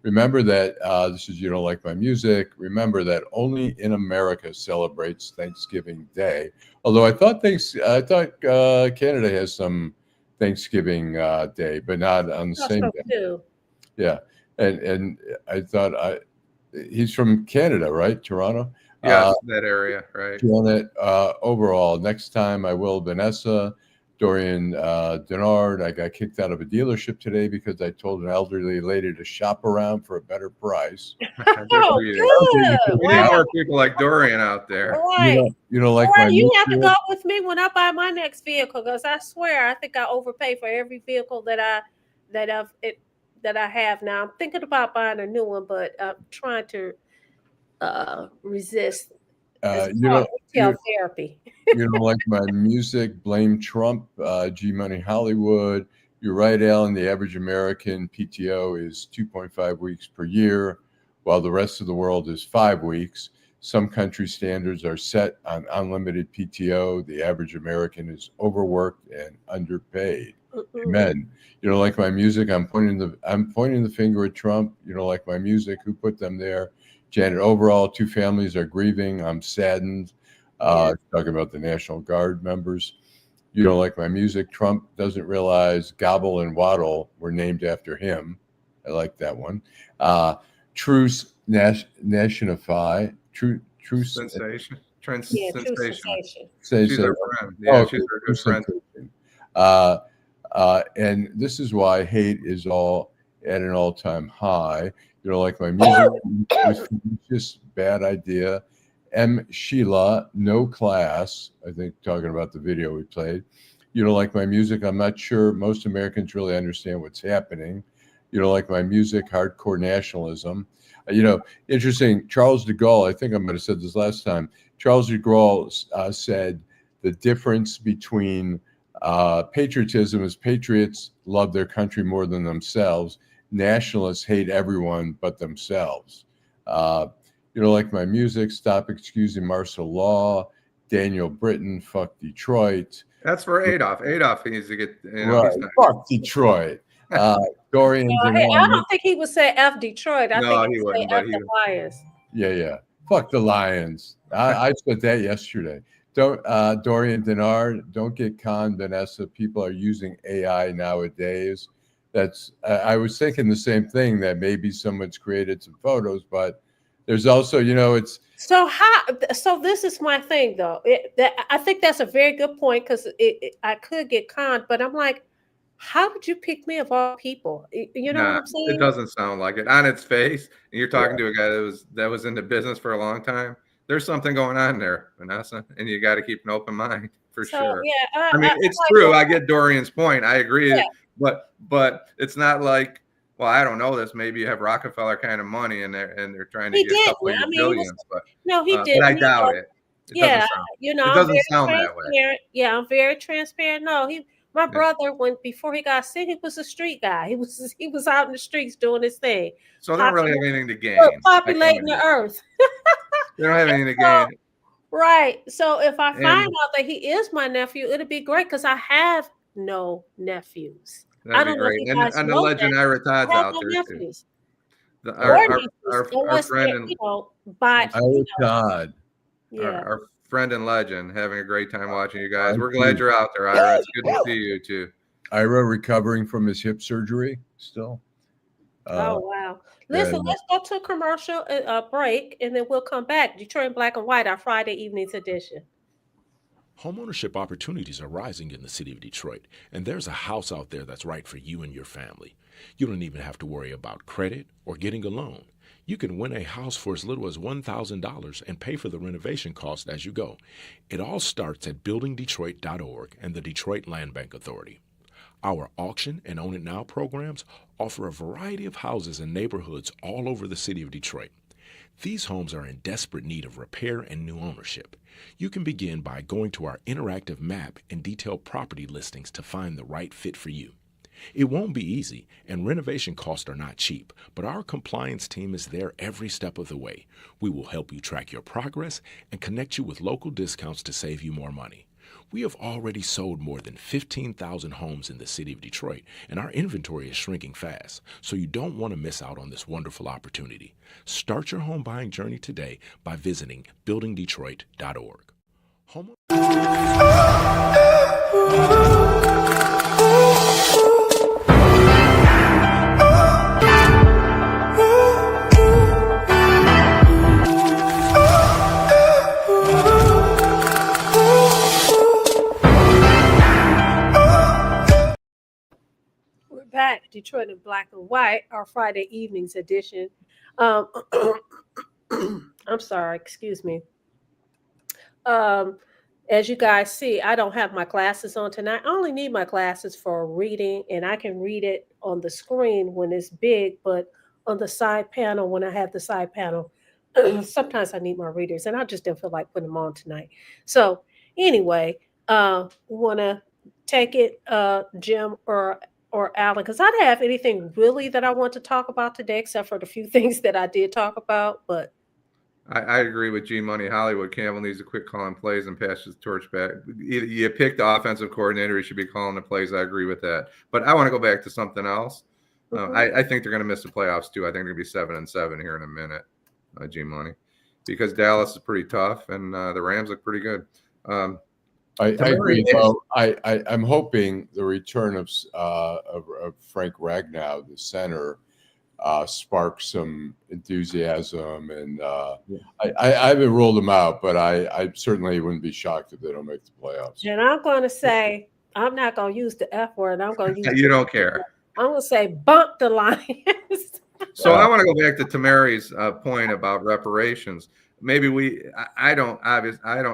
Remember that, this is You Don't Like My Music, remember that only in America celebrates Thanksgiving Day. Although I thought Canada has some Thanksgiving Day, but not on the same day. Too. Yeah, and I thought he's from Canada, right? Toronto? Yes, that area, right. Overall, next time I will, Vanessa, Dorian Denard. I got kicked out of a dealership today because I told an elderly lady to shop around for a better price. Oh, good. We need more people like Dorian out there. Right. You don't like my you have to go with me when I buy my next vehicle, because I swear I think I overpay for every vehicle that I have now. I'm thinking about buying a new one, but I'm trying to resist. Retail therapy. You don't like my music, blame Trump, G Money Hollywood. You're right, Alan. The average American PTO is 2.5 weeks per year, while the rest of the world is 5 weeks. Some country standards are set on unlimited PTO. The average American is overworked and underpaid. Amen. You don't like my music? I'm pointing the finger at Trump. You don't like my music? Who put them there? Janet, overall, 2 families are grieving. I'm saddened. Talking about the National Guard members. You don't like my music? Trump doesn't realize Gobble and Waddle were named after him. I like that one. Truce Nationify. True Sensation. True sensation. She's our friend. Yeah, she's our good friend. And this is why hate is all at an all-time high. You know, like my music was just bad idea. M. Sheila, no class. I think talking about the video we played. You know, like my music, I'm not sure most Americans really understand what's happening. You know, like my music, hardcore nationalism. You know, interesting. Charles de Gaulle, I think I might have said this last time. Charles de Gaulle said the difference between patriotism is patriots love their country more than themselves. Nationalists hate everyone but themselves. You know, like my music, stop excusing martial law. Daniel Britton, fuck Detroit. That's for Adolph. Adolf needs to get, you know, Right, fuck Detroit. Dorian I don't think he would say F Detroit. I No, think he he'd wouldn't, say but F he the would. Lions. Yeah. Fuck the Lions. I said that yesterday. Don't Dorian Denard, don't get conned, Vanessa. People are using AI nowadays. That's I was thinking the same thing, that maybe someone's created some photos, but there's also, you know, it's So this is my thing though. I think that's a very good point, because I could get conned, but I'm like, how did you pick me of all people? You know what Nah, I'm saying? it doesn't sound like it on its face. And you're talking to a guy that was in the business for a long time. There's something going on there, Vanessa, and you got to keep an open mind for So sure. yeah, I mean, it's like true. that. I get Dorian's point. I agree, Yeah. but it's not like, well, I don't know this. Maybe you have Rockefeller kind of money, and they're trying to He get a couple didn't. of I mean, billions, no, he but didn't. I doubt it. It doesn't Yeah, sound. you know, It I'm doesn't very sound that way. transparent. Yeah, I'm very transparent. No, my Yeah. brother, before he got sick, he was a street guy. He was out in the streets doing his thing. So they don't really have anything to gain. Populating the earth. They don't have anything to gain. Right. So if I And- find out that he is my nephew, it'll be great, because I have no nephews. I That'd be don't know if great. you And guys the know legend that. Ira I Todd's have out no there too. nephews. Our Unless friend they're, and Oh God. yeah. our friend and legend, having a great time watching you guys. We're glad you're out there, Ira. It's good to see you too. Ira recovering from his hip surgery still. Oh wow! Listen, let's go to a commercial break, and then we'll come back. Detroit in Black and White, our Friday evenings edition. Homeownership opportunities are rising in the city of Detroit, and there's a house out there that's right for you and your family. You don't even have to worry about credit or getting a loan. You can win a house for as little as $1,000 and pay for the renovation cost as you go. It all starts at buildingdetroit.org and the Detroit Land Bank Authority. Our auction and Own It Now programs offer a variety of houses and neighborhoods all over the city of Detroit. These homes are in desperate need of repair and new ownership. You can begin by going to our interactive map and detailed property listings to find the right fit for you. It won't be easy, and renovation costs are not cheap, but our compliance team is there every step of the way. We will help you track your progress and connect you with local discounts to save you more money. We have already sold more than 15,000 homes in the city of Detroit, and our inventory is shrinking fast, so you don't want to miss out on this wonderful opportunity. Start your home buying journey today by visiting buildingdetroit.org. We're back, Detroit in Black and White, our Friday evenings edition. I'm sorry, excuse me. As you guys see, I don't have my glasses on tonight. I only need my glasses for reading, and I can read it on the screen when it's big, but on the side panel, when I have the side panel, sometimes I need my readers, and I just didn't feel like putting them on tonight. So anyway, want to take it, Jim or Allan, because I don't have anything really that I want to talk about today, except for the few things that I did talk about, but I agree with G Money Hollywood. Campbell needs to quit calling plays and pass his torch back. You pick the offensive coordinator; he should be calling the plays. I agree with that. But I want to go back to something else. I think they're going to miss the playoffs too. I think they're going to be 7-7 here in a minute. G Money, because Dallas is pretty tough and the Rams look pretty good. I agree. Though I'm hoping the return of Frank Ragnow, the center, sparks some enthusiasm, and I haven't ruled them out, but I certainly wouldn't be shocked if they don't make the playoffs. and I'm going to say I'm not gonna use the F word. I'm gonna use You don't care. I'm gonna say bump the Lions. So I want to go back to Tamari's point about reparations. Maybe I don't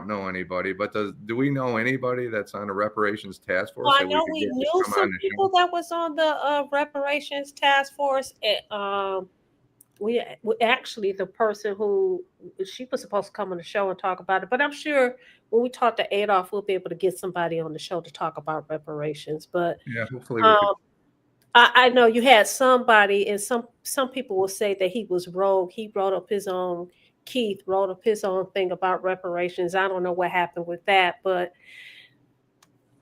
know anybody, but do we know anybody that's on a reparations task force Well, I that we know could we get to knew come some on the people show? that was on the reparations task force. We actually, the person who she was supposed to come on the show and talk about it, but I'm sure when we talk to Adolph, we'll be able to get somebody on the show to talk about reparations. But Yeah, hopefully we could. I know you had somebody, and some people will say that he was rogue. He wrote up his own. Keith wrote up his own thing about reparations. I don't know what happened with that, but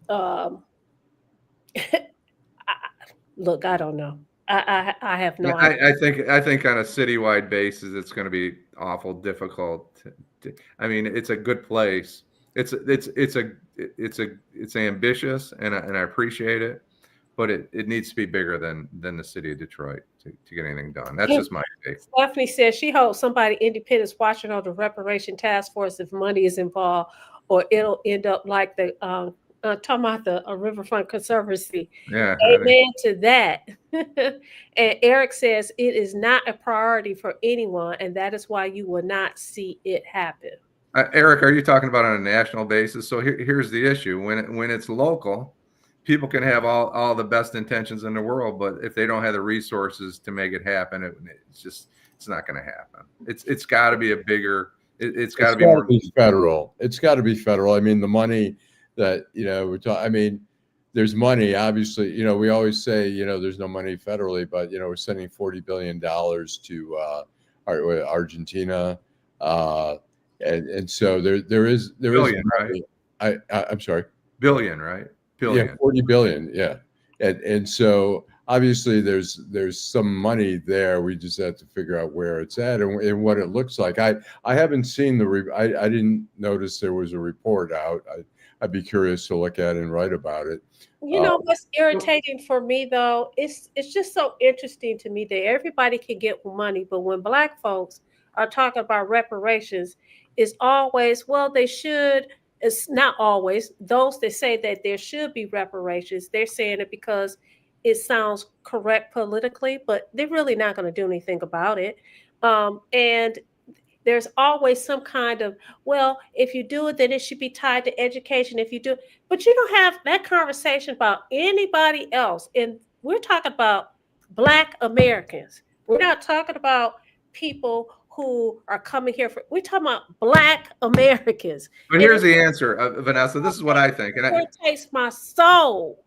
um, look, I don't know. I have no idea. I think on a citywide basis, it's going to be awful difficult. I mean, it's a good place. It's ambitious, and I appreciate it, but it needs to be bigger than the city of Detroit to get anything done. That's just my take. Stephanie says she hopes somebody independent is watching on the reparation task force if money is involved, or it'll end up like the talking about the Riverfront Conservancy. Yeah. Amen to that. And Eric says it is not a priority for anyone, and that is why you will not see it happen. Eric, are you talking about on a national basis? So here's the issue: when it's local, people can have all the best intentions in the world, but if they don't have the resources to make it happen, it's not going to happen. It's got to be a bigger. It's got to be more federal. It's got to be federal. I mean, the money that we're talking. I mean, there's money. Obviously, we always say there's no money federally, but we're sending $40 billion to Argentina. And so there is billion, right? I'm sorry, billion, right? Billion. Yeah, 40 billion. Yeah, and so obviously there's some money there. We just have to figure out where it's at and what it looks like. I haven't seen I didn't notice there was a report out. I'd be curious to look at it and write about it. What's irritating for me though, it's just so interesting to me that everybody can get money, but when Black folks are talking about reparations, it's always, well, they should. It's not always. Those that say that there should be reparations, they're saying it because it sounds correct politically, but they're really not going to do anything about it. And there's always some kind of, well, if you do it, then it should be tied to education. If you do, but you don't have that conversation about anybody else. And we're talking about Black Americans. We're not talking about people who are coming here we're talking about Black Americans. But here's the answer, Vanessa. This is what I think. And it takes my soul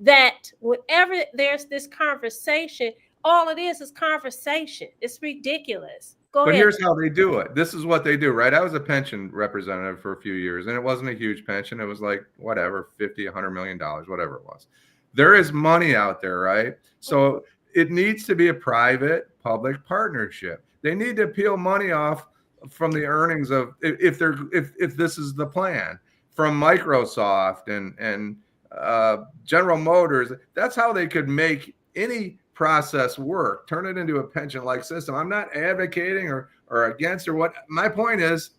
that whenever there's this conversation, all it is conversation. It's ridiculous. But here's how they do it. This is what they do, right? I was a pension representative for a few years, and it wasn't a huge pension. It was like whatever, $50, $100 million, whatever it was. There is money out there, right? So it needs to be a private-public partnership. They need to peel money off from the earnings of if this is the plan from Microsoft and General Motors. That's how they could make any process work, turn it into a pension-like system. I'm not advocating or against or what. My point is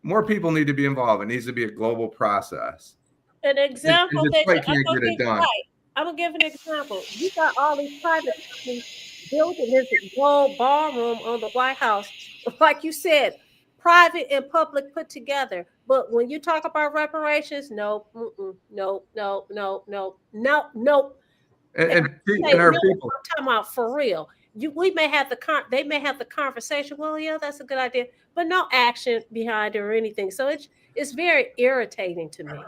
more people need to be involved. It needs to be a global process. An example that can't get it done. I'm gonna give an example. You got all these private companies building this gold ballroom on the White House, like you said, private and public put together. But when you talk about reparations, no. And our people, I'm talking about for real. They may have the conversation. Well, yeah, that's a good idea, but no action behind it or anything. So it's very irritating to me.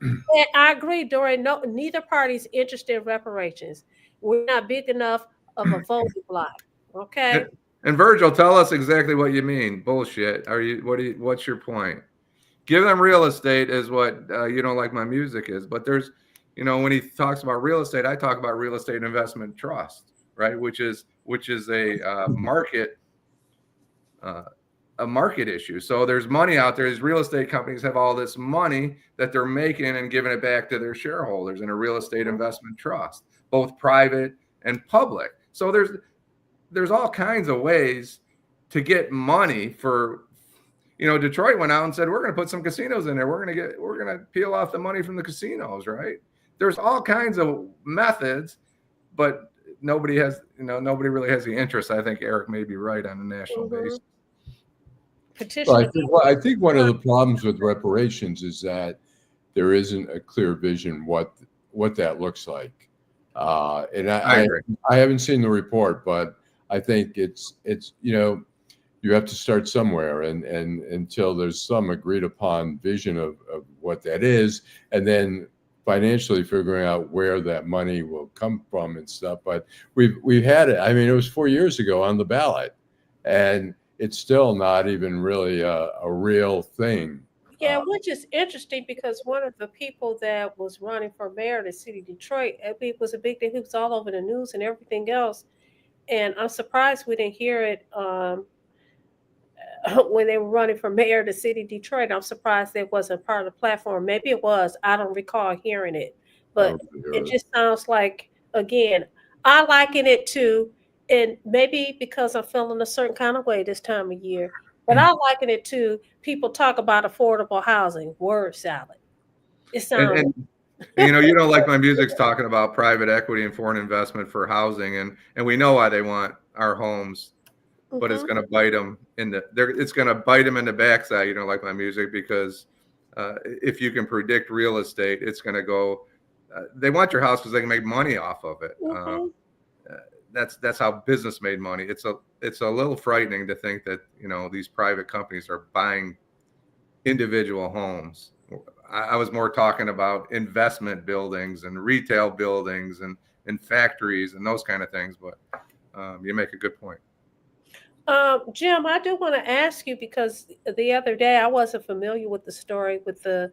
And I agree, Dorian. Neither party is interested in reparations. We're not big enough of a voting block. Okay. And Virgil, tell us exactly what you mean. Bullshit. What's your point? Give them real estate is what you don't like my music is, but there's, when he talks about real estate, I talk about real estate investment trust, right? Which is a market issue. So there's money out there. These real estate companies have all this money that they're making and giving it back to their shareholders in a real estate investment trust, both private and public. So there's all kinds of ways to get money for Detroit went out and said, we're going to put some casinos in there. We're going to peel off the money from the casinos, right? There's all kinds of methods, but nobody really has the interest. I think Eric may be right on a national basis. Petition. Well, I think one of the problems with reparations is that there isn't a clear vision what that looks like. And I haven't seen the report, but I think it's you have to start somewhere, and until there's some agreed upon vision of what that is, and then financially figuring out where that money will come from and stuff. But we've had it. I mean, it was 4 years ago on the ballot, and it's still not even really a real thing. Yeah, which is interesting because one of the people that was running for mayor of the city of Detroit, it was a big thing. He was all over the news and everything else. And I'm surprised we didn't hear it when they were running for mayor of the city of Detroit. I'm surprised it wasn't part of the platform. Maybe it was. I don't recall hearing it. But it just sounds like, again, I liken it to, and maybe because I'm feeling a certain kind of way this time of year, but I liken it to people talk about affordable housing, word salad. It sounds. And you don't like my music's talking about private equity and foreign investment for housing, and we know why they want our homes, but it's going to bite them in the backside. You don't like my music because if you can predict real estate, it's going to go. They want your house because they can make money off of it. That's how business made money. It's a little frightening to think that these private companies are buying individual homes. I was more talking about investment buildings and retail buildings and factories and those kind of things. But you make a good point. Jim, I do want to ask you, because the other day I wasn't familiar with the story with the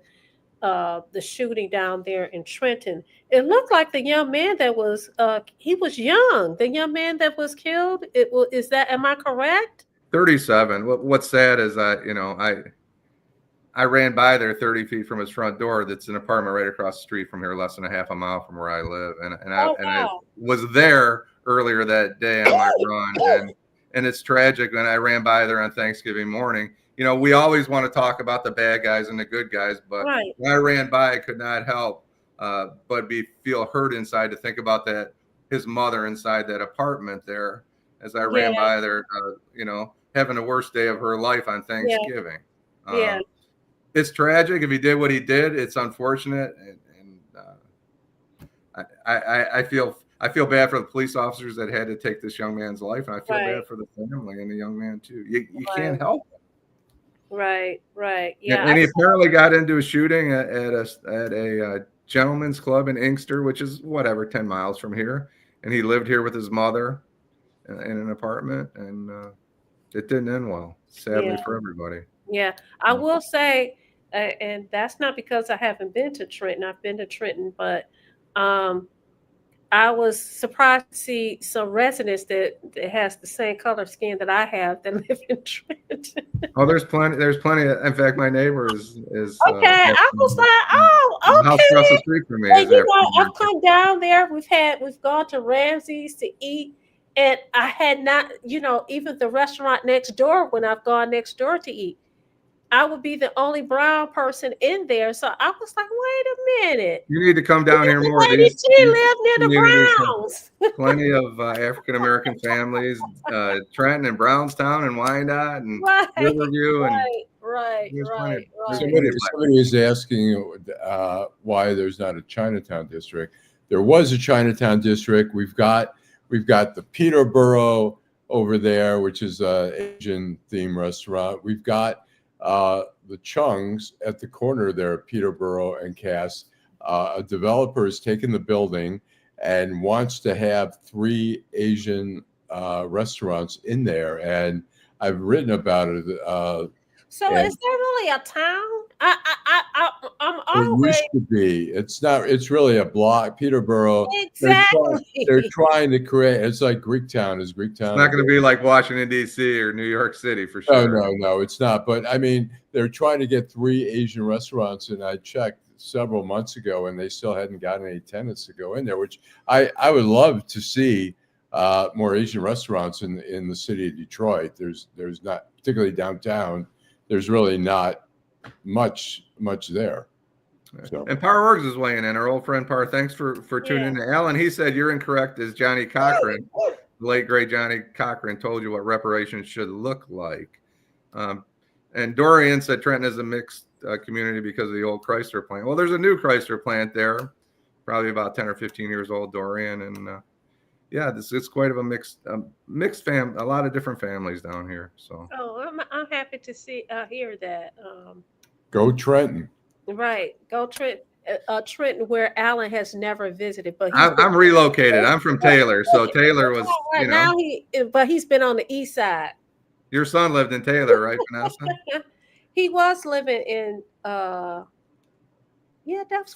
shooting down there in Trenton. It looked like the young man that was he was young. The young man that was killed. Am I correct? 37. What's sad is I ran by there 30 feet from his front door. That's an apartment right across the street from here, less than a half a mile from where I live. I was there earlier that day on my run, and it's tragic. When I ran by there on Thanksgiving morning, we always want to talk about the bad guys and the good guys, but when I ran by, I could not help but feel hurt inside to think about his mother inside that apartment there as I ran by there, having the worst day of her life on Thanksgiving. It's tragic. If he did what he did, it's unfortunate, and I feel bad for the police officers that had to take this young man's life, and I feel bad for the family and the young man too. You can't help it. Right. Yeah. And he apparently got into a shooting at a gentleman's club in Inkster, which is 10 miles from here, and he lived here with his mother in an apartment, and it didn't end well, sadly for everybody. Yeah, I will say, and that's not because I haven't been to Trenton. I've been to Trenton, but I was surprised to see some residents that has the same color skin that I have that live in Trenton. Oh, there's plenty. In fact, my neighbor is okay. I was like, okay. House across the street from me. And I've come down there. We've gone to Ramsey's to eat, and I had not, even the restaurant next door, when I've gone next door to eat, I would be the only brown person in there. So I was like, wait a minute. You need to come down here more. She lived near the Browns. Plenty of African-American families, Trenton and Brownstown and Wyandotte and Riverview. Right. Somebody is asking why there's not a Chinatown district. There was a Chinatown district. We've got the Peterborough over there, which is an Asian themed restaurant. We've got the Chung's at the corner there at Peterborough and Cass. A developer has taken the building and wants to have 3 Asian restaurants in there, and I've written about it. So is there really a town? I'm always. It used to be. It's not. It's really a block. Peterborough. Exactly. They're trying to create. It's like Greektown. Is Greektown? It's not going to be like Washington D.C. or New York City for sure. No, it's not. But I mean, they're trying to get 3 Asian restaurants, and I checked several months ago, and they still hadn't gotten any tenants to go in there. Which I would love to see more Asian restaurants in the city of Detroit. There's not, particularly downtown. there's really not much there. So. And Par Orgs is weighing in. Our old friend Par, thanks for tuning in. Allan, he said you're incorrect as Johnny Cochran, the late great Johnny Cochran, told you what reparations should look like. And Dorian said Trenton is a mixed community because of the old Chrysler plant. Well, there's a new Chrysler plant there, probably about 10 or 15 years old, Dorian. And yeah, it's quite of a mixed a lot of different families down here. So I'm happy to hear that. Go Trenton. Right. Go Trenton. Trenton, where Allan has never visited, but I'm relocated. I'm from Taylor, so Taylor was, right now he's been on the east side. Your son lived in Taylor, right, Vanessa? He was living in that's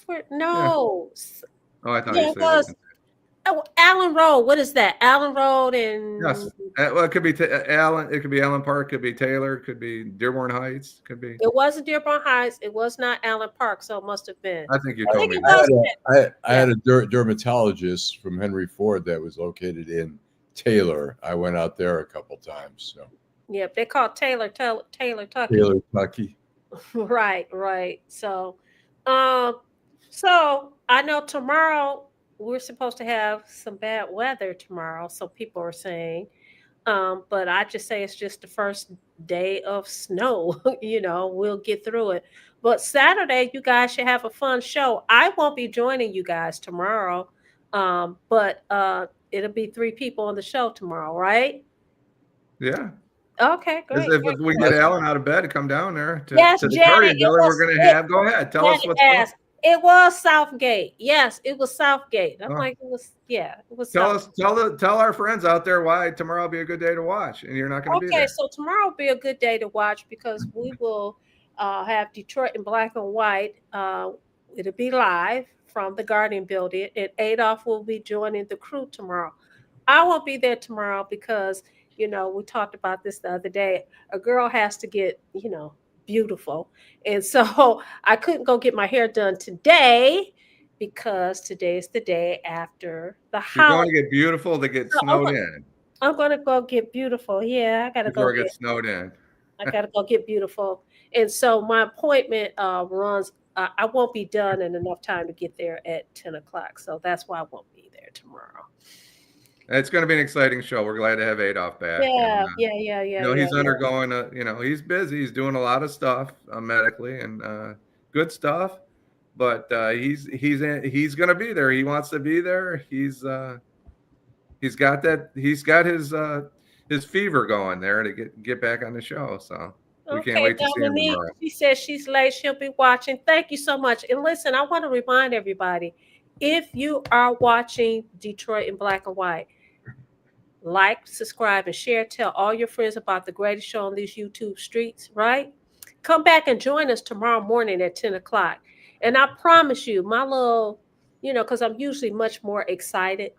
where Oh, I thought you said Allen Road. What is that? Allen Road and yes. Well, it could be Allen. It could be Allen Park. Could be Taylor. Could be Dearborn Heights. Could be. It wasn't Dearborn Heights. It was not Allen Park. So it must have been. I think you told me. I had a dermatologist from Henry Ford that was located in Taylor. I went out there a couple times. So. Yep, they called Taylor Tucky. Taylor Tucky. Right. So, so I know tomorrow we're supposed to have some bad weather tomorrow, so people are saying. But I just say it's just the first day of snow. We'll get through it. But Saturday, you guys should have a fun show. I won't be joining you guys tomorrow, but it'll be 3 people on the show tomorrow, right? Yeah. Okay, great. If we get Allan out of bed to come down there to the Janet, we're going to have. Go ahead. Tell us what's going on. It was Southgate. Yes, it was Southgate. I'm like, it was. Tell our friends out there why tomorrow will be a good day to watch, and you're not going to be there. Okay, so tomorrow will be a good day to watch because we will have Detroit in black and white. It'll be live from the Guardian Building, and Adolph will be joining the crew tomorrow. I won't be there tomorrow because we talked about this the other day. A girl has to get beautiful, and so I couldn't go get my hair done today because today is the day after the holiday. You're going to get beautiful to get snowed in. I'm going to go get beautiful. Yeah, I got to go get snowed in. I got to go get beautiful, and so my appointment runs. I won't be done in enough time to get there at 10 o'clock, so that's why I won't be there tomorrow. It's going to be an exciting show. We're glad to have Adolph back. Yeah. He's undergoing he's busy. He's doing a lot of stuff medically and good stuff, but he's going to be there. He wants to be there. He's got his fever going there to get back on the show. So we can't wait to see him tomorrow. She says she's late. She'll be watching. Thank you so much. And listen, I want to remind everybody, if you are watching Detroit in black and white, like, subscribe, and share. Tell all your friends about the greatest show on these YouTube streets, right? Come back and join us tomorrow morning at 10 o'clock. And I promise you, my little, because I'm usually much more excited.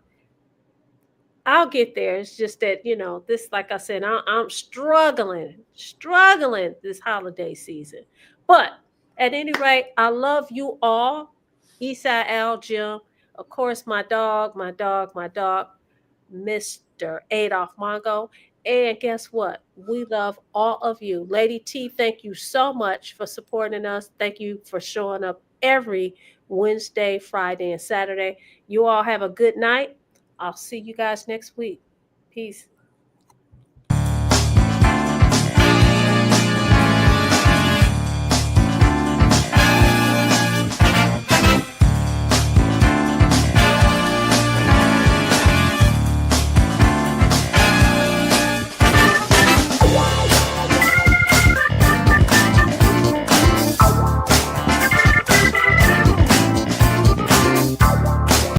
I'll get there. It's just that, this, like I said, I'm struggling this holiday season. But at any rate, I love you all. Eastside Al, Jim, of course, my dog, Mr. Adolph Mongo. And guess what? We love all of you. Lady T, thank you so much for supporting us. Thank you for showing up every Wednesday, Friday, and Saturday. You all have a good night. I'll see you guys next week. Peace.